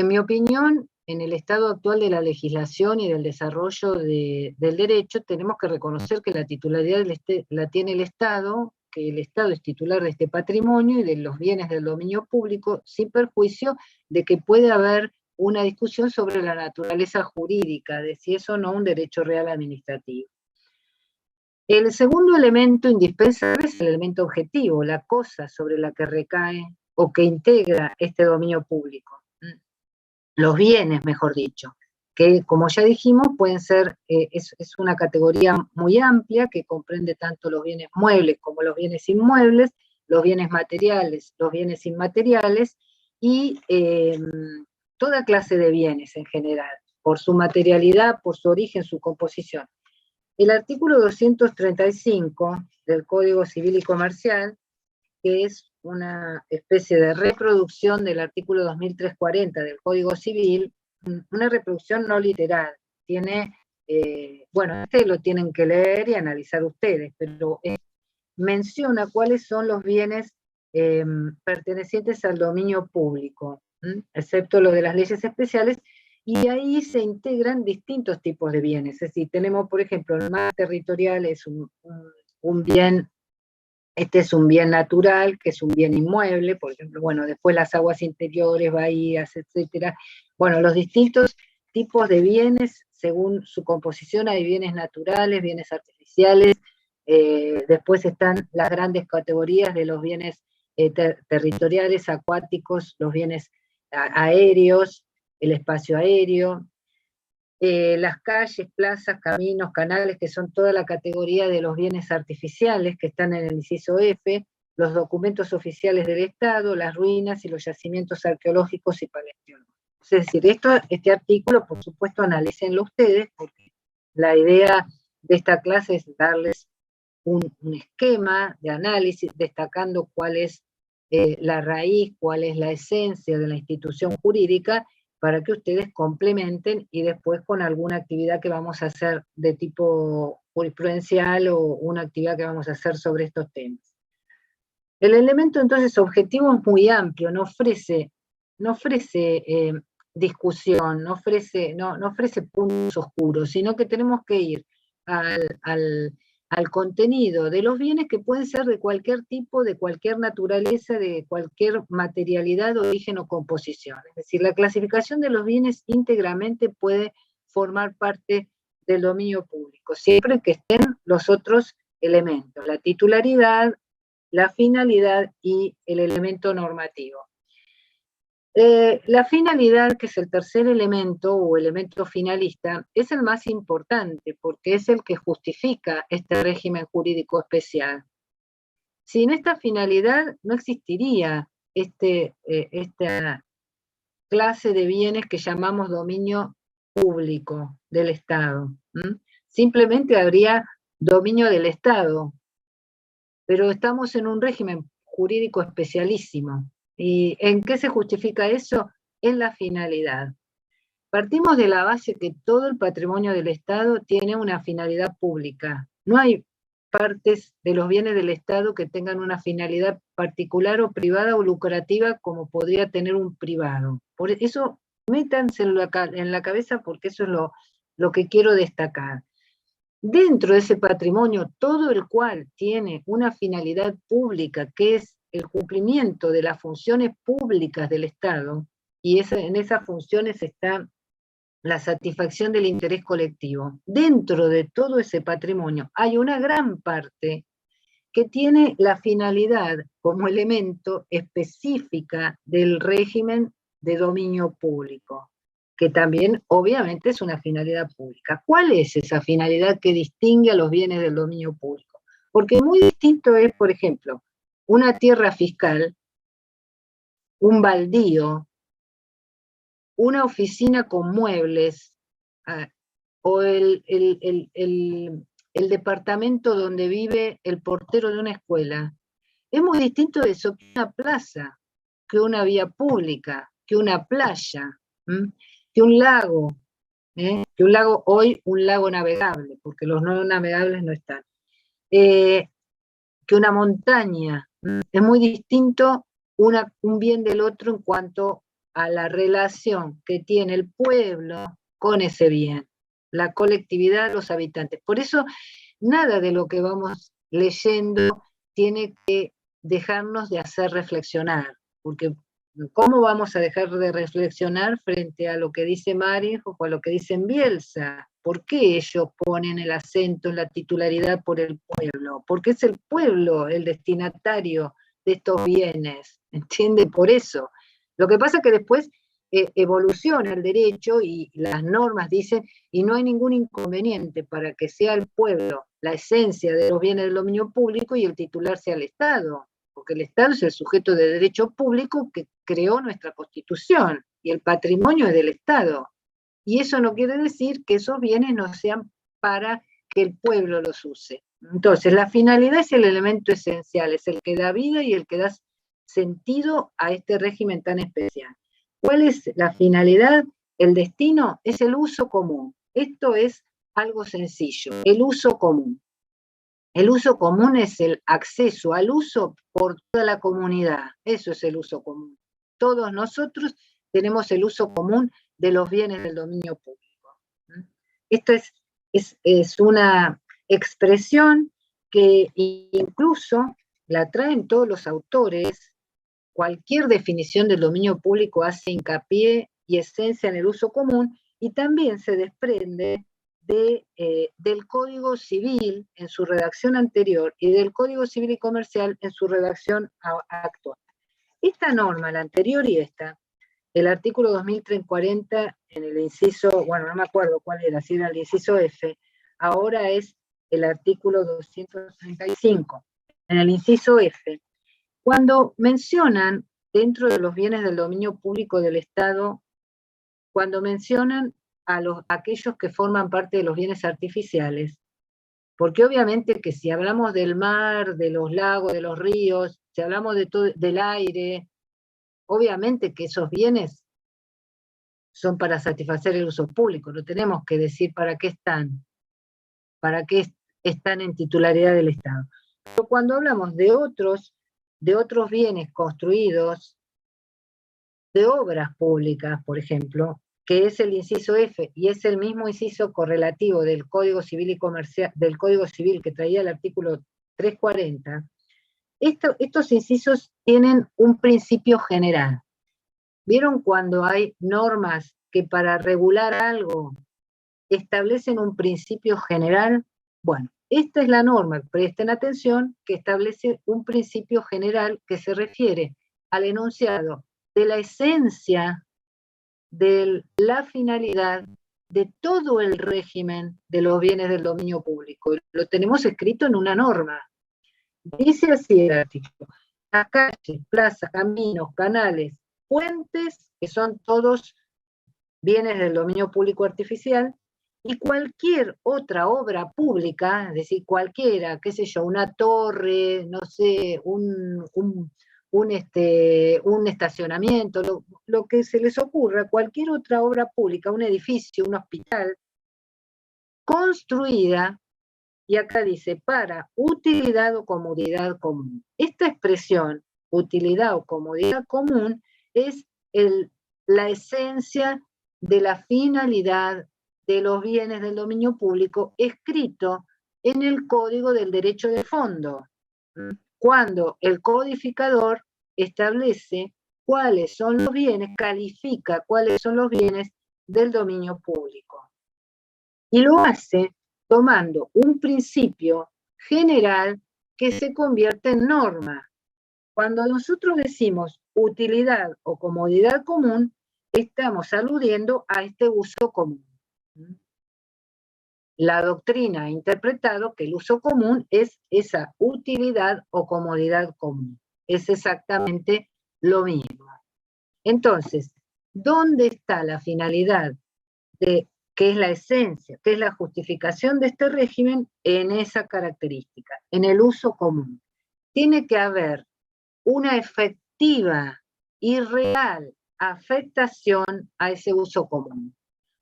mi opinión, en el estado actual de la legislación y del desarrollo del derecho, tenemos que reconocer que la titularidad la tiene el Estado, que el Estado es titular de este patrimonio y de los bienes del dominio público, sin perjuicio de que puede haber una discusión sobre la naturaleza jurídica, de si es o no un derecho real administrativo. El segundo elemento indispensable es el elemento objetivo, la cosa sobre la que recae o que integra este dominio público. Los bienes, mejor dicho, que como ya dijimos, pueden ser, es una categoría muy amplia que comprende tanto los bienes muebles como los bienes inmuebles, los bienes materiales, los bienes inmateriales y toda clase de bienes en general, por su materialidad, por su origen, su composición. El artículo 235 del Código Civil y Comercial, que es una especie de reproducción del artículo 2340 del Código Civil, una reproducción no literal, tiene, bueno, lo tienen que leer y analizar ustedes, pero menciona cuáles son los bienes pertenecientes al dominio público, excepto los de las leyes especiales, y ahí se integran distintos tipos de bienes. Es decir, tenemos, por ejemplo, el mar territorial es un bien, este es un bien natural, que es un bien inmueble, por ejemplo, bueno, después las aguas interiores, bahías, etcétera. Bueno, los distintos tipos de bienes, según su composición, hay bienes naturales, bienes artificiales, después están las grandes categorías de los bienes territoriales, acuáticos, los bienes aéreos, el espacio aéreo, las calles, plazas, caminos, canales, que son toda la categoría de los bienes artificiales que están en el inciso F, los documentos oficiales del Estado, las ruinas y los yacimientos arqueológicos y paleontológicos. Es decir, este artículo, por supuesto, analícenlo ustedes, porque la idea de esta clase es darles un esquema de análisis, destacando cuál es la raíz, cuál es la esencia de la institución jurídica, para que ustedes complementen y después con alguna actividad que vamos a hacer de tipo jurisprudencial o una actividad que vamos a hacer sobre estos temas. El elemento entonces objetivo es muy amplio, no ofrece discusión, no ofrece puntos oscuros, sino que tenemos que ir al contenido de los bienes, que pueden ser de cualquier tipo, de cualquier naturaleza, de cualquier materialidad, origen o composición. Es decir, la clasificación de los bienes íntegramente puede formar parte del dominio público, siempre que estén los otros elementos, la titularidad, la finalidad y el elemento normativo. La finalidad, que es el tercer elemento o elemento finalista, es el más importante porque es el que justifica este régimen jurídico especial. Sin esta finalidad no existiría esta clase de bienes que llamamos dominio público del Estado. Simplemente habría dominio del Estado, pero estamos en un régimen jurídico especialísimo. ¿Y en qué se justifica eso? En la finalidad. Partimos de la base que todo el patrimonio del Estado tiene una finalidad pública. No hay partes de los bienes del Estado que tengan una finalidad particular o privada o lucrativa como podría tener un privado. Por eso, métanselo en la cabeza, porque eso es lo que quiero destacar. Dentro de ese patrimonio, todo el cual tiene una finalidad pública, que es el cumplimiento de las funciones públicas del Estado, y en esas funciones está la satisfacción del interés colectivo. Dentro de todo ese patrimonio hay una gran parte que tiene la finalidad como elemento específica del régimen de dominio público, que también obviamente es una finalidad pública. ¿Cuál es esa finalidad que distingue a los bienes del dominio público? Porque muy distinto es, por ejemplo, una tierra fiscal, un baldío, una oficina con muebles, o el departamento donde vive el portero de una escuela. Es muy distinto eso que una plaza, que una vía pública, que una playa, que un lago, que un lago hoy, un lago navegable, porque los no navegables no están, que una montaña. Es muy distinto un bien del otro en cuanto a la relación que tiene el pueblo con ese bien, la colectividad, los habitantes. Por eso, nada de lo que vamos leyendo tiene que dejarnos de hacer reflexionar, porque ¿cómo vamos a dejar de reflexionar frente a lo que dice Marinho o a lo que dice Bielsa? ¿Por qué ellos ponen el acento en la titularidad por el pueblo? Porque es el pueblo el destinatario de estos bienes, ¿entiende? Por eso. Lo que pasa es que después evoluciona el derecho y las normas dicen, y no hay ningún inconveniente para que sea el pueblo la esencia de los bienes del dominio público y el titular sea el Estado, porque el Estado es el sujeto de derecho público que creó nuestra Constitución, y el patrimonio es del Estado. Y eso no quiere decir que esos bienes no sean para que el pueblo los use. Entonces, la finalidad es el elemento esencial, es el que da vida y el que da sentido a este régimen tan especial. ¿Cuál es la finalidad? El destino es el uso común. Esto es algo sencillo, el uso común. El uso común es el acceso al uso por toda la comunidad. Eso es el uso común. Todos nosotros tenemos el uso común de los bienes del dominio público. Esto es una expresión que incluso la traen todos los autores. Cualquier definición del dominio público hace hincapié y esencia en el uso común, y también se desprende del Código Civil en su redacción anterior y del Código Civil y Comercial en su redacción actual. Esta norma, la anterior y esta, el artículo 2340 en el inciso, bueno, no me acuerdo cuál era, si era el inciso F, ahora es el artículo 235. En el inciso F, Cuando mencionan, dentro de los bienes del dominio público del Estado, cuando mencionan a aquellos que forman parte de los bienes artificiales, porque obviamente que si hablamos del mar, de los lagos, de los ríos, si hablamos de todo, del aire, obviamente que esos bienes son para satisfacer el uso público, no tenemos que decir para qué están en titularidad del Estado. Pero cuando hablamos de otros bienes construidos, de obras públicas, por ejemplo, que es el inciso F, y es el mismo inciso correlativo del Código Civil y Comercial, del Código Civil que traía el artículo 340, estos incisos tienen un principio general. ¿Vieron cuando hay normas que para regular algo establecen un principio general? Bueno, esta es la norma, presten atención, que establece un principio general que se refiere al enunciado de la esencia de la finalidad de todo el régimen de los bienes del dominio público. Lo tenemos escrito en una norma. Dice así el artículo: las calles, plazas, caminos, canales, puentes, que son todos bienes del dominio público artificial, y cualquier otra obra pública, es decir, cualquiera, qué sé yo, una torre, no sé, un estacionamiento, lo que se les ocurra, cualquier otra obra pública, un edificio, un hospital, construida, y acá dice, para utilidad o comodidad común. Esta expresión, utilidad o comodidad común, es la esencia de la finalidad de los bienes del dominio público escrito en el Código del Derecho de Fondo, cuando el codificador establece cuáles son los bienes, califica cuáles son los bienes del dominio público. Y lo hace tomando un principio general que se convierte en norma. Cuando nosotros decimos utilidad o comodidad común, estamos aludiendo a este uso común. La doctrina ha interpretado que el uso común es esa utilidad o comodidad común. Es exactamente lo mismo. Entonces, ¿dónde está la finalidad de qué es la esencia, qué es la justificación de este régimen? En esa característica, en el uso común? Tiene que haber una efectiva y real afectación a ese uso común,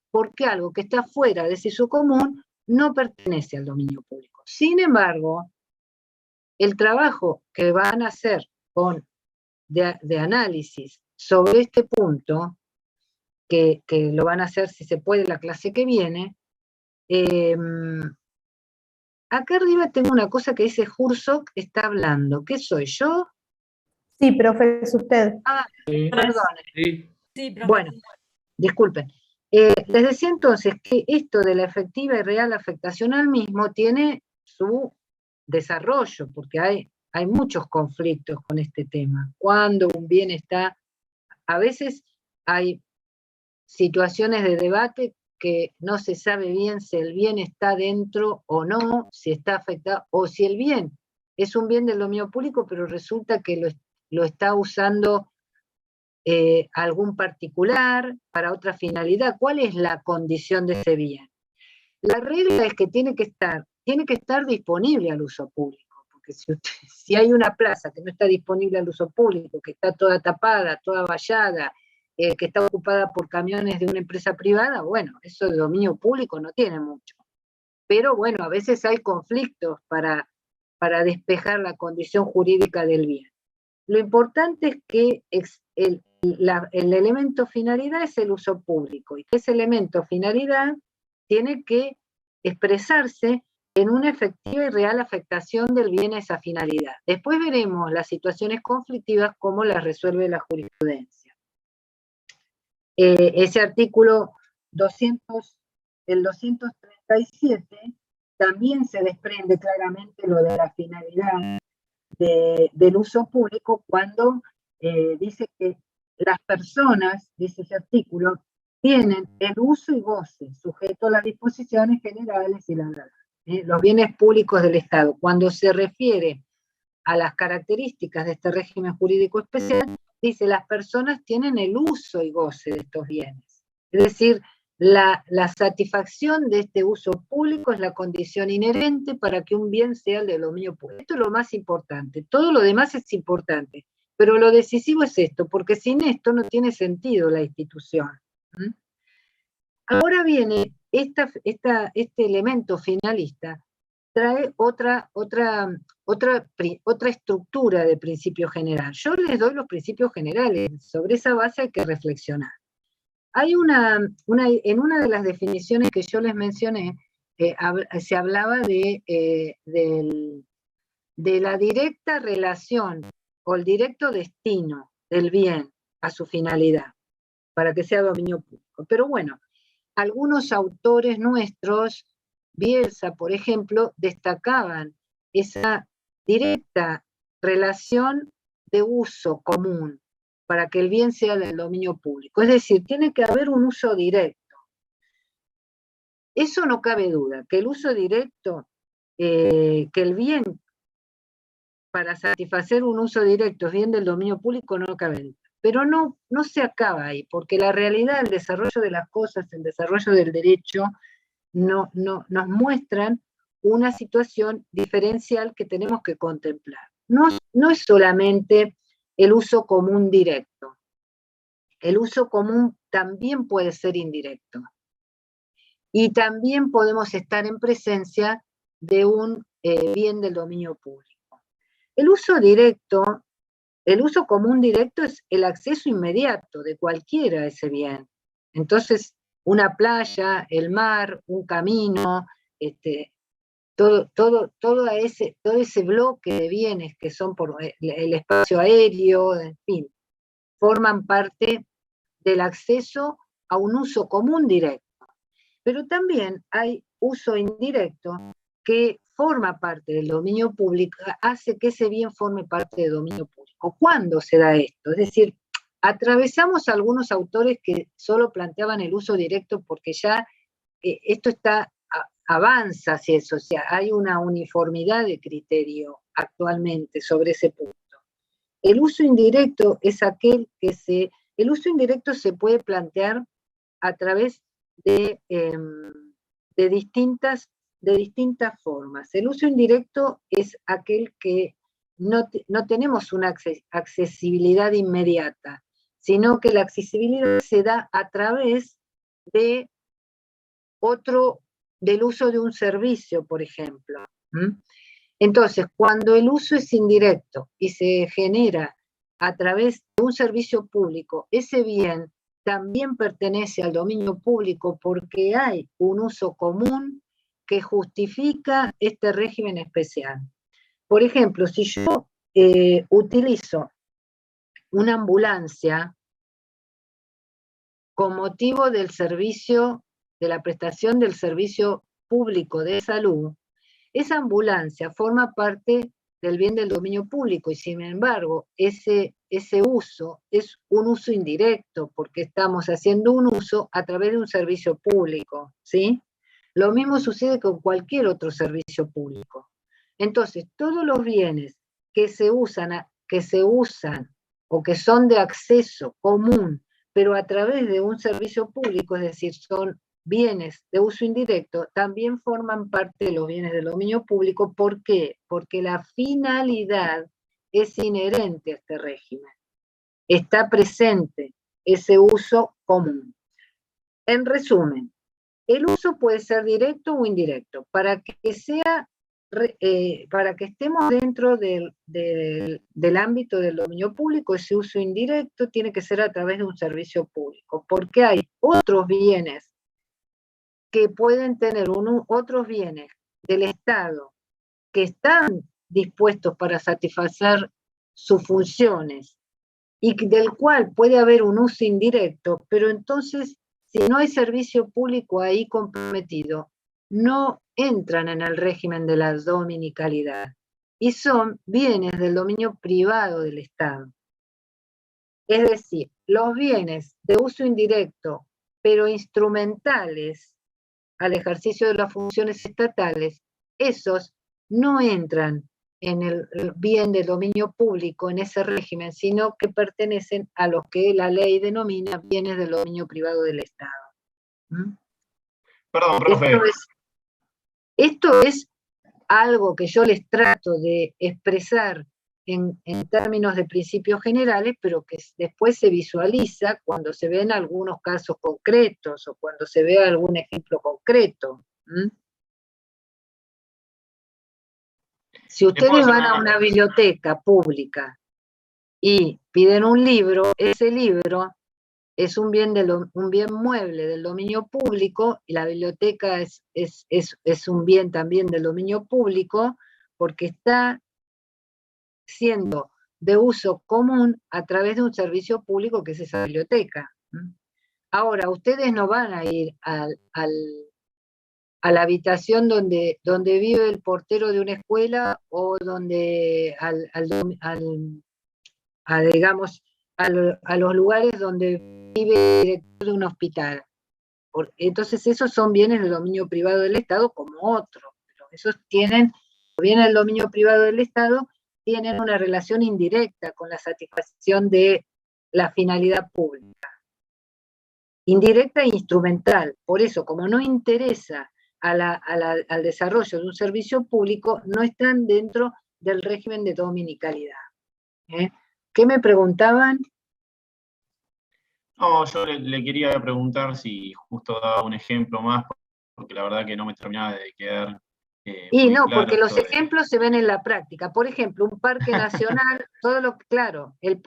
porque algo que está fuera de ese uso común no pertenece al dominio público. Sin embargo, el trabajo que van a hacer de análisis sobre este punto, que lo van a hacer, si se puede, la clase que viene, acá arriba tengo una cosa que dice Herzog está hablando. ¿Qué soy yo? Sí, profe, es usted. Ah, Sí. perdón. Sí, profe. Bueno, disculpen. Les decía entonces que esto de la efectiva y real afectación al mismo tiene su desarrollo, porque hay muchos conflictos con este tema. Cuando un bien está, a veces hay situaciones de debate que no se sabe bien si el bien está dentro o no, si está afectado, o si el bien es un bien del dominio público, pero resulta que lo está usando algún particular para otra finalidad. ¿Cuál es la condición de ese bien? La regla es que tiene que estar disponible al uso público, porque si hay una plaza que no está disponible al uso público, que está toda tapada, toda vallada, que está ocupada por camiones de una empresa privada, bueno, eso de dominio público no tiene mucho. Pero bueno, a veces hay conflictos para despejar la condición jurídica del bien. Lo importante es que el elemento finalidad es el uso público, y que ese elemento finalidad tiene que expresarse en una efectiva y real afectación del bien a esa finalidad. Después veremos las situaciones conflictivas, cómo las resuelve la jurisprudencia. Ese artículo 237 también se desprende claramente lo de la finalidad del uso público cuando dice que las personas, dice ese artículo, tienen el uso y goce sujeto a las disposiciones generales y los bienes públicos del Estado. Cuando se refiere a las características de este régimen jurídico especial, dice, las personas tienen el uso y goce de estos bienes. Es decir, la satisfacción de este uso público es la condición inherente para que un bien sea el de dominio público. Esto es lo más importante, todo lo demás es importante, pero lo decisivo es esto, porque sin esto no tiene sentido la institución. Ahora viene este elemento finalista, trae otra estructura de principio general. Yo les doy los principios generales, sobre esa base hay que reflexionar. Hay en una de las definiciones que yo les mencioné, se hablaba de la directa relación o el directo destino del bien a su finalidad, para que sea dominio público. Pero bueno, algunos autores nuestros, Bielsa, por ejemplo, destacaban esa directa relación de uso común para que el bien sea del dominio público. Es decir, tiene que haber un uso directo. Eso no cabe duda, que el uso directo, que el bien para satisfacer un uso directo es bien del dominio público, no cabe duda. Pero no se acaba ahí, porque la realidad, el desarrollo de las cosas, el desarrollo del derecho, nos muestran una situación diferencial que tenemos que contemplar. No es solamente el uso común directo. El uso común también puede ser indirecto. Y también podemos estar en presencia de un bien del dominio público. El uso directo, el uso común directo es el acceso inmediato de cualquiera a ese bien. Entonces, una playa, el mar, un camino, todo ese bloque de bienes que son por el espacio aéreo, en fin, forman parte del acceso a un uso común directo. Pero también hay uso indirecto que forma parte del dominio público, hace que ese bien forme parte del dominio público. ¿Cuándo se da esto? Es decir, atravesamos algunos autores que solo planteaban el uso directo porque ya esto avanza hacia eso, o sea, hay una uniformidad de criterio actualmente sobre ese punto. El uso indirecto es aquel que el uso indirecto se puede plantear a través de distintas formas. El uso indirecto es aquel que no tenemos una accesibilidad inmediata, sino que la accesibilidad se da a través del uso de un servicio, por ejemplo. Entonces, cuando el uso es indirecto y se genera a través de un servicio público, ese bien también pertenece al dominio público porque hay un uso común que justifica este régimen especial. Por ejemplo, si yo utilizo una ambulancia con motivo del servicio, de la prestación del servicio público de salud, esa ambulancia forma parte del bien del dominio público y sin embargo ese uso es un uso indirecto porque estamos haciendo un uso a través de un servicio público, ¿sí? Lo mismo sucede con cualquier otro servicio público. Entonces, todos los bienes que se usan o que son de acceso común, pero a través de un servicio público, es decir, son bienes de uso indirecto, también forman parte de los bienes del dominio público. ¿Por qué? Porque la finalidad es inherente a este régimen. Está presente ese uso común. En resumen, el uso puede ser directo o indirecto. Para que estemos dentro del ámbito del dominio público, ese uso indirecto tiene que ser a través de un servicio público, porque hay otros bienes que pueden tener otros bienes del Estado que están dispuestos para satisfacer sus funciones y del cual puede haber un uso indirecto, pero entonces, si no hay servicio público ahí comprometido, no entran en el régimen de la dominicalidad y son bienes del dominio privado del Estado. Es decir, los bienes de uso indirecto, pero instrumentales al ejercicio de las funciones estatales, esos no entran en el bien del dominio público en ese régimen, sino que pertenecen a los que la ley denomina bienes del dominio privado del Estado. Perdón, profe. Esto es algo que yo les trato de expresar en términos de principios generales, pero que después se visualiza cuando se ven algunos casos concretos o cuando se ve algún ejemplo concreto. Si ustedes van a una biblioteca pública y piden un libro, ese libro es un bien mueble del dominio público, y la biblioteca es un bien también del dominio público, porque está siendo de uso común a través de un servicio público que es esa biblioteca. Ahora, ustedes no van a ir a la habitación donde vive el portero de una escuela o donde digamos, a los lugares donde vive el director de un hospital. Entonces esos son bienes del dominio privado del Estado como otros, pero esos tienen, bienes del dominio privado del Estado, tienen una relación indirecta con la satisfacción de la finalidad pública. Indirecta e instrumental. Por eso, como no interesa al desarrollo de un servicio público, no están dentro del régimen de dominicalidad. ¿Qué me preguntaban? No, yo le quería preguntar si justo daba un ejemplo más, porque la verdad que no me terminaba de quedar y no, claro porque los ejemplos se ven en la práctica. Por ejemplo, un parque nacional,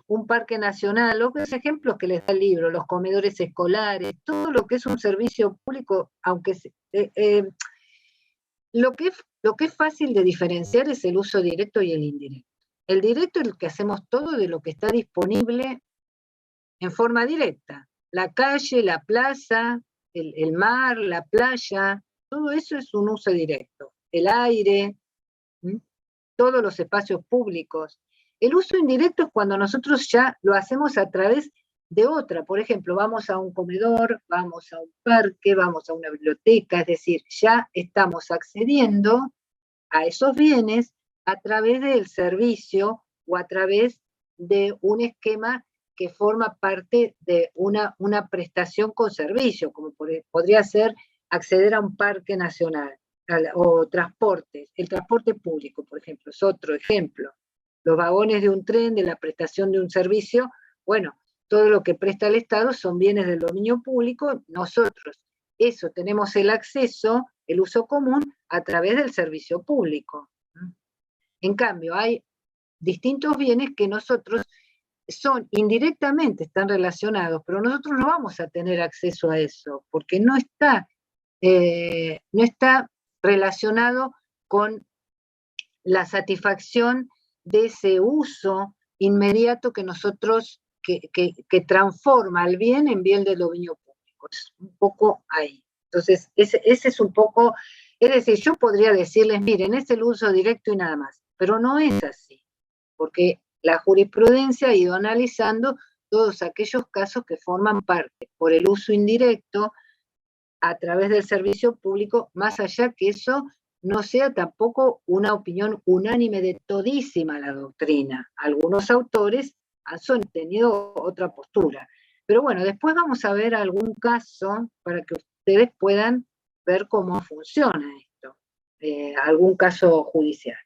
un parque nacional, los ejemplos que les da el libro, los comedores escolares, todo lo que es un servicio público, aunque lo que es fácil de diferenciar es el uso directo y el indirecto. El directo es el que hacemos todo de lo que está disponible en forma directa. La calle, la plaza, el mar, la playa, todo eso es un uso directo. El aire, todos los espacios públicos. El uso indirecto es cuando nosotros ya lo hacemos a través de otra. Por ejemplo, vamos a un comedor, vamos a un parque, vamos a una biblioteca, es decir, ya estamos accediendo a esos bienes a través del servicio o a través de un esquema que forma parte de una prestación con servicio, como podría ser acceder a un parque nacional, o transportes. El transporte público, por ejemplo, es otro ejemplo. Los vagones de un tren, de la prestación de un servicio, bueno, todo lo que presta el Estado son bienes del dominio público, nosotros eso tenemos el acceso, el uso común, a través del servicio público. En cambio, hay distintos bienes que nosotros están relacionados, pero nosotros no vamos a tener acceso a eso, porque no está relacionado con la satisfacción de ese uso inmediato que nosotros, que transforma al bien en bien del dominio público. Es un poco ahí. Entonces, ese es un poco, es decir, yo podría decirles, miren, es el uso directo y nada más, pero no es así, porque la jurisprudencia ha ido analizando todos aquellos casos que forman parte por el uso indirecto a través del servicio público, más allá que eso no sea tampoco una opinión unánime de todísima la doctrina. Algunos autores han sostenido otra postura. Pero bueno, después vamos a ver algún caso para que ustedes puedan ver cómo funciona esto, algún caso judicial.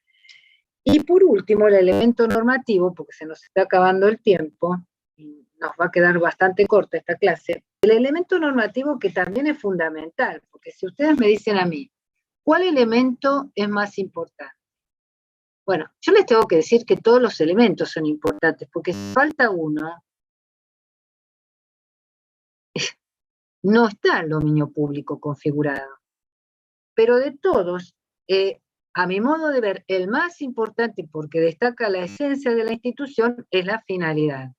Y por último, el elemento normativo, porque se nos está acabando el tiempo, y nos va a quedar bastante corta esta clase, el elemento normativo que también es fundamental, porque si ustedes me dicen a mí, ¿cuál elemento es más importante? Bueno, yo les tengo que decir que todos los elementos son importantes, porque si falta uno, no está el dominio público configurado. Pero de todos, a mi modo de ver, el más importante, porque destaca la esencia de la institución, es la finalidad,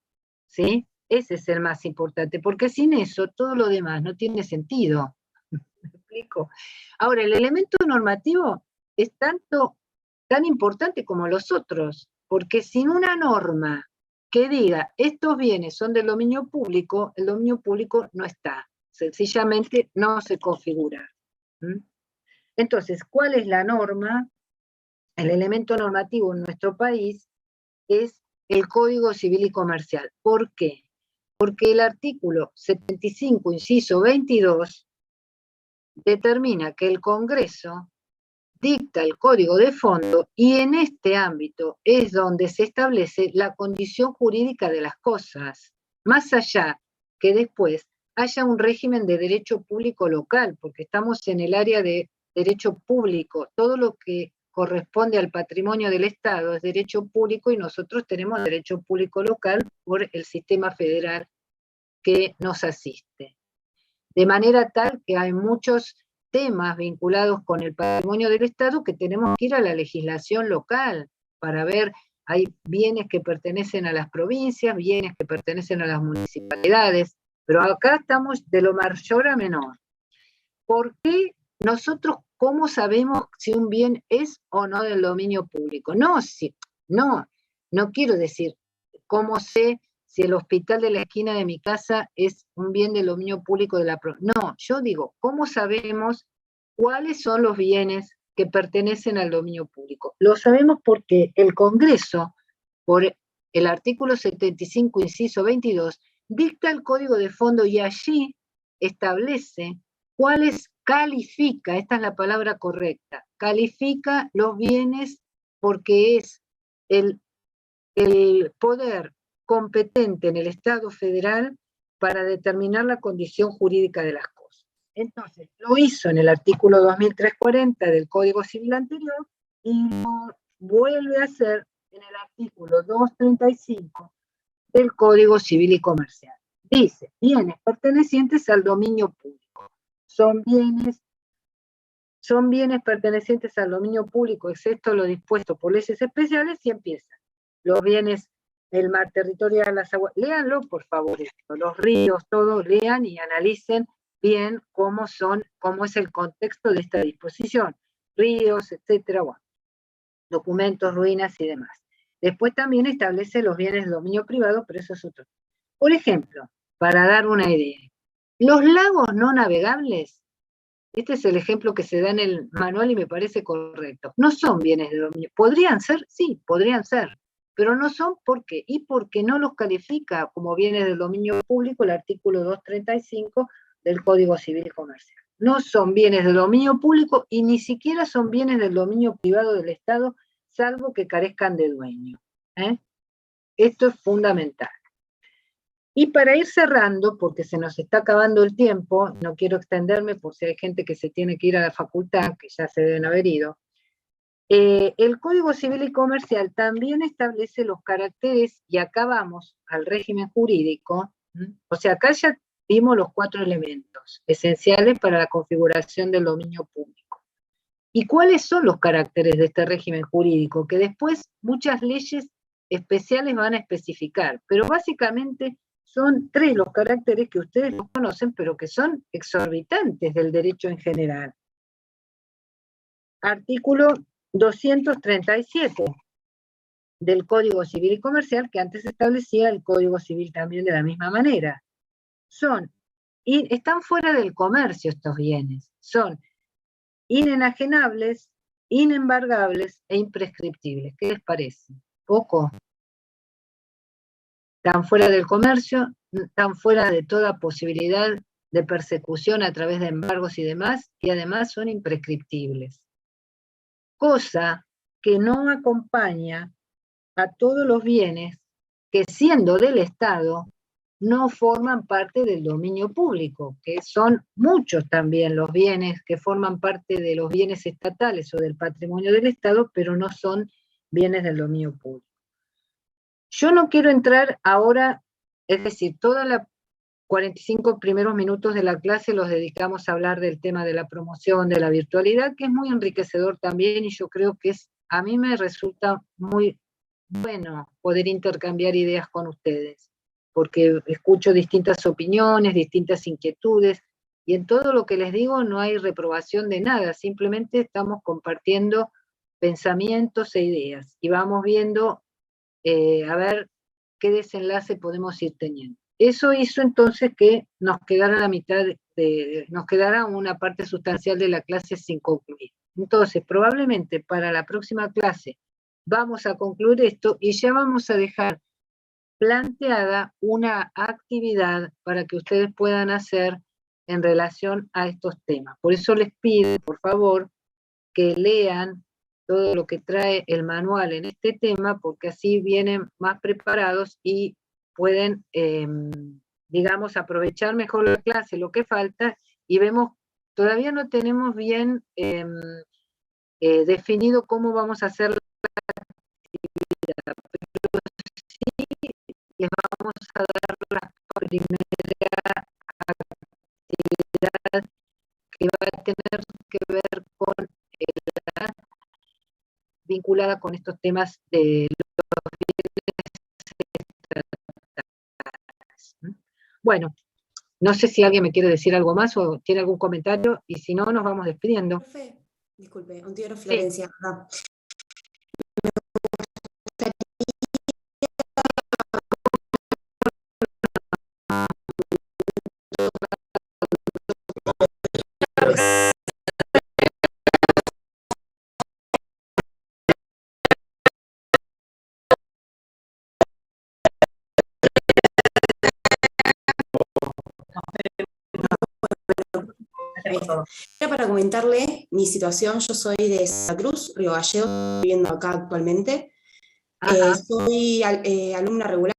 ¿sí? Ese es el más importante, porque sin eso todo lo demás no tiene sentido. ¿Me explico? Ahora, el elemento normativo es tan importante como los otros, porque sin una norma que diga estos bienes son del dominio público, el dominio público no está, sencillamente no se configura. Entonces, ¿cuál es la norma? el elemento normativo en nuestro país es el Código Civil y Comercial. ¿Por qué? Porque el artículo 75, inciso 22, determina que el Congreso dicta el código de fondo y en este ámbito es donde se establece la condición jurídica de las cosas, más allá que después haya un régimen de derecho público local, porque estamos en el área de derecho público, todo lo que corresponde al patrimonio del Estado es derecho público y nosotros tenemos derecho público local por el sistema federal que nos asiste. De manera tal que hay muchos temas vinculados con el patrimonio del Estado que tenemos que ir a la legislación local para ver, hay bienes que pertenecen a las provincias, bienes que pertenecen a las municipalidades, pero acá estamos de lo mayor a menor. ¿Por qué nosotros cómo sabemos si un bien es o no del dominio público? No quiero decir cómo sé si el hospital de la esquina de mi casa es un bien del dominio público de la provincia. No, yo digo, ¿cómo sabemos cuáles son los bienes que pertenecen al dominio público? Lo sabemos porque el Congreso, por el artículo 75, inciso 22, dicta el código de fondo y allí establece cuáles califica, esta es la palabra correcta, califica los bienes porque es el poder competente en el Estado federal para determinar la condición jurídica de las cosas. Entonces, lo hizo en el artículo 2340 del Código Civil anterior y lo vuelve a hacer en el artículo 235 del Código Civil y Comercial. Dice, bienes pertenecientes al dominio público. Son bienes pertenecientes al dominio público, excepto lo dispuesto por leyes especiales, y empiezan los bienes del mar territorial, las aguas. Léanlo, por favor, esto, los ríos, todo, lean y analicen bien cómo es el contexto de esta disposición. Ríos, etcétera, bueno, documentos, ruinas y demás. Después también establece los bienes de dominio privado, pero eso es otro. Por ejemplo, para dar una idea, los lagos no navegables, este es el ejemplo que se da en el manual y me parece correcto, no son bienes de dominio. ¿Podrían ser? Sí, podrían ser, pero no son, ¿por qué? Y porque no los califica como bienes del dominio público el artículo 235 del Código Civil y Comercial. No son bienes del dominio público y ni siquiera son bienes del dominio privado del Estado, salvo que carezcan de dueño. Esto es fundamental. Y para ir cerrando, porque se nos está acabando el tiempo, no quiero extenderme por si hay gente que se tiene que ir a la facultad, que ya se deben haber ido, el Código Civil y Comercial también establece los caracteres, y acá vamos al régimen jurídico, o sea, acá ya vimos los 4 elementos esenciales para la configuración del dominio público. ¿Y cuáles son los caracteres de este régimen jurídico? Que después muchas leyes especiales van a especificar, pero básicamente son 3 los caracteres que ustedes los conocen, pero que son exorbitantes del derecho en general. Artículo 237 del Código Civil y Comercial, que antes establecía el Código Civil también de la misma manera. Están fuera del comercio estos bienes, son inenajenables, inembargables e imprescriptibles. ¿Qué les parece? ¿Poco? Están fuera del comercio, están fuera de toda posibilidad de persecución a través de embargos y demás, y además son imprescriptibles. Cosa que no acompaña a todos los bienes que, siendo del Estado, no forman parte del dominio público, que son muchos también los bienes que forman parte de los bienes estatales o del patrimonio del Estado, pero no son bienes del dominio público. Yo no quiero entrar ahora, es decir, todos los 45 primeros minutos de la clase los dedicamos a hablar del tema de la promoción, de la virtualidad, que es muy enriquecedor también, y yo creo que a mí me resulta muy bueno poder intercambiar ideas con ustedes, porque escucho distintas opiniones, distintas inquietudes, y en todo lo que les digo no hay reprobación de nada, simplemente estamos compartiendo pensamientos e ideas, y vamos viendo a ver qué desenlace podemos ir teniendo. Eso hizo entonces que nos quedara nos quedara una parte sustancial de la clase sin concluir. Entonces, probablemente para la próxima clase vamos a concluir esto y ya vamos a dejar planteada una actividad para que ustedes puedan hacer en relación a estos temas. Por eso les pido, por favor, que lean todo lo que trae el manual en este tema, porque así vienen más preparados y pueden, digamos, aprovechar mejor la clase, lo que falta, y vemos, todavía no tenemos bien definido cómo vamos a hacer la actividad, pero sí les vamos a dar la primera actividad que va a tener que ver con vinculada con estos temas de los bienes estatales. Bueno, no sé si alguien me quiere decir algo más o tiene algún comentario, y si no, nos vamos despidiendo. Profe, disculpe, Ontiveros Florencia. Sí. Era para comentarle mi situación. Yo soy de Santa Cruz, Río Gallegos, viviendo acá actualmente. Soy alumna regular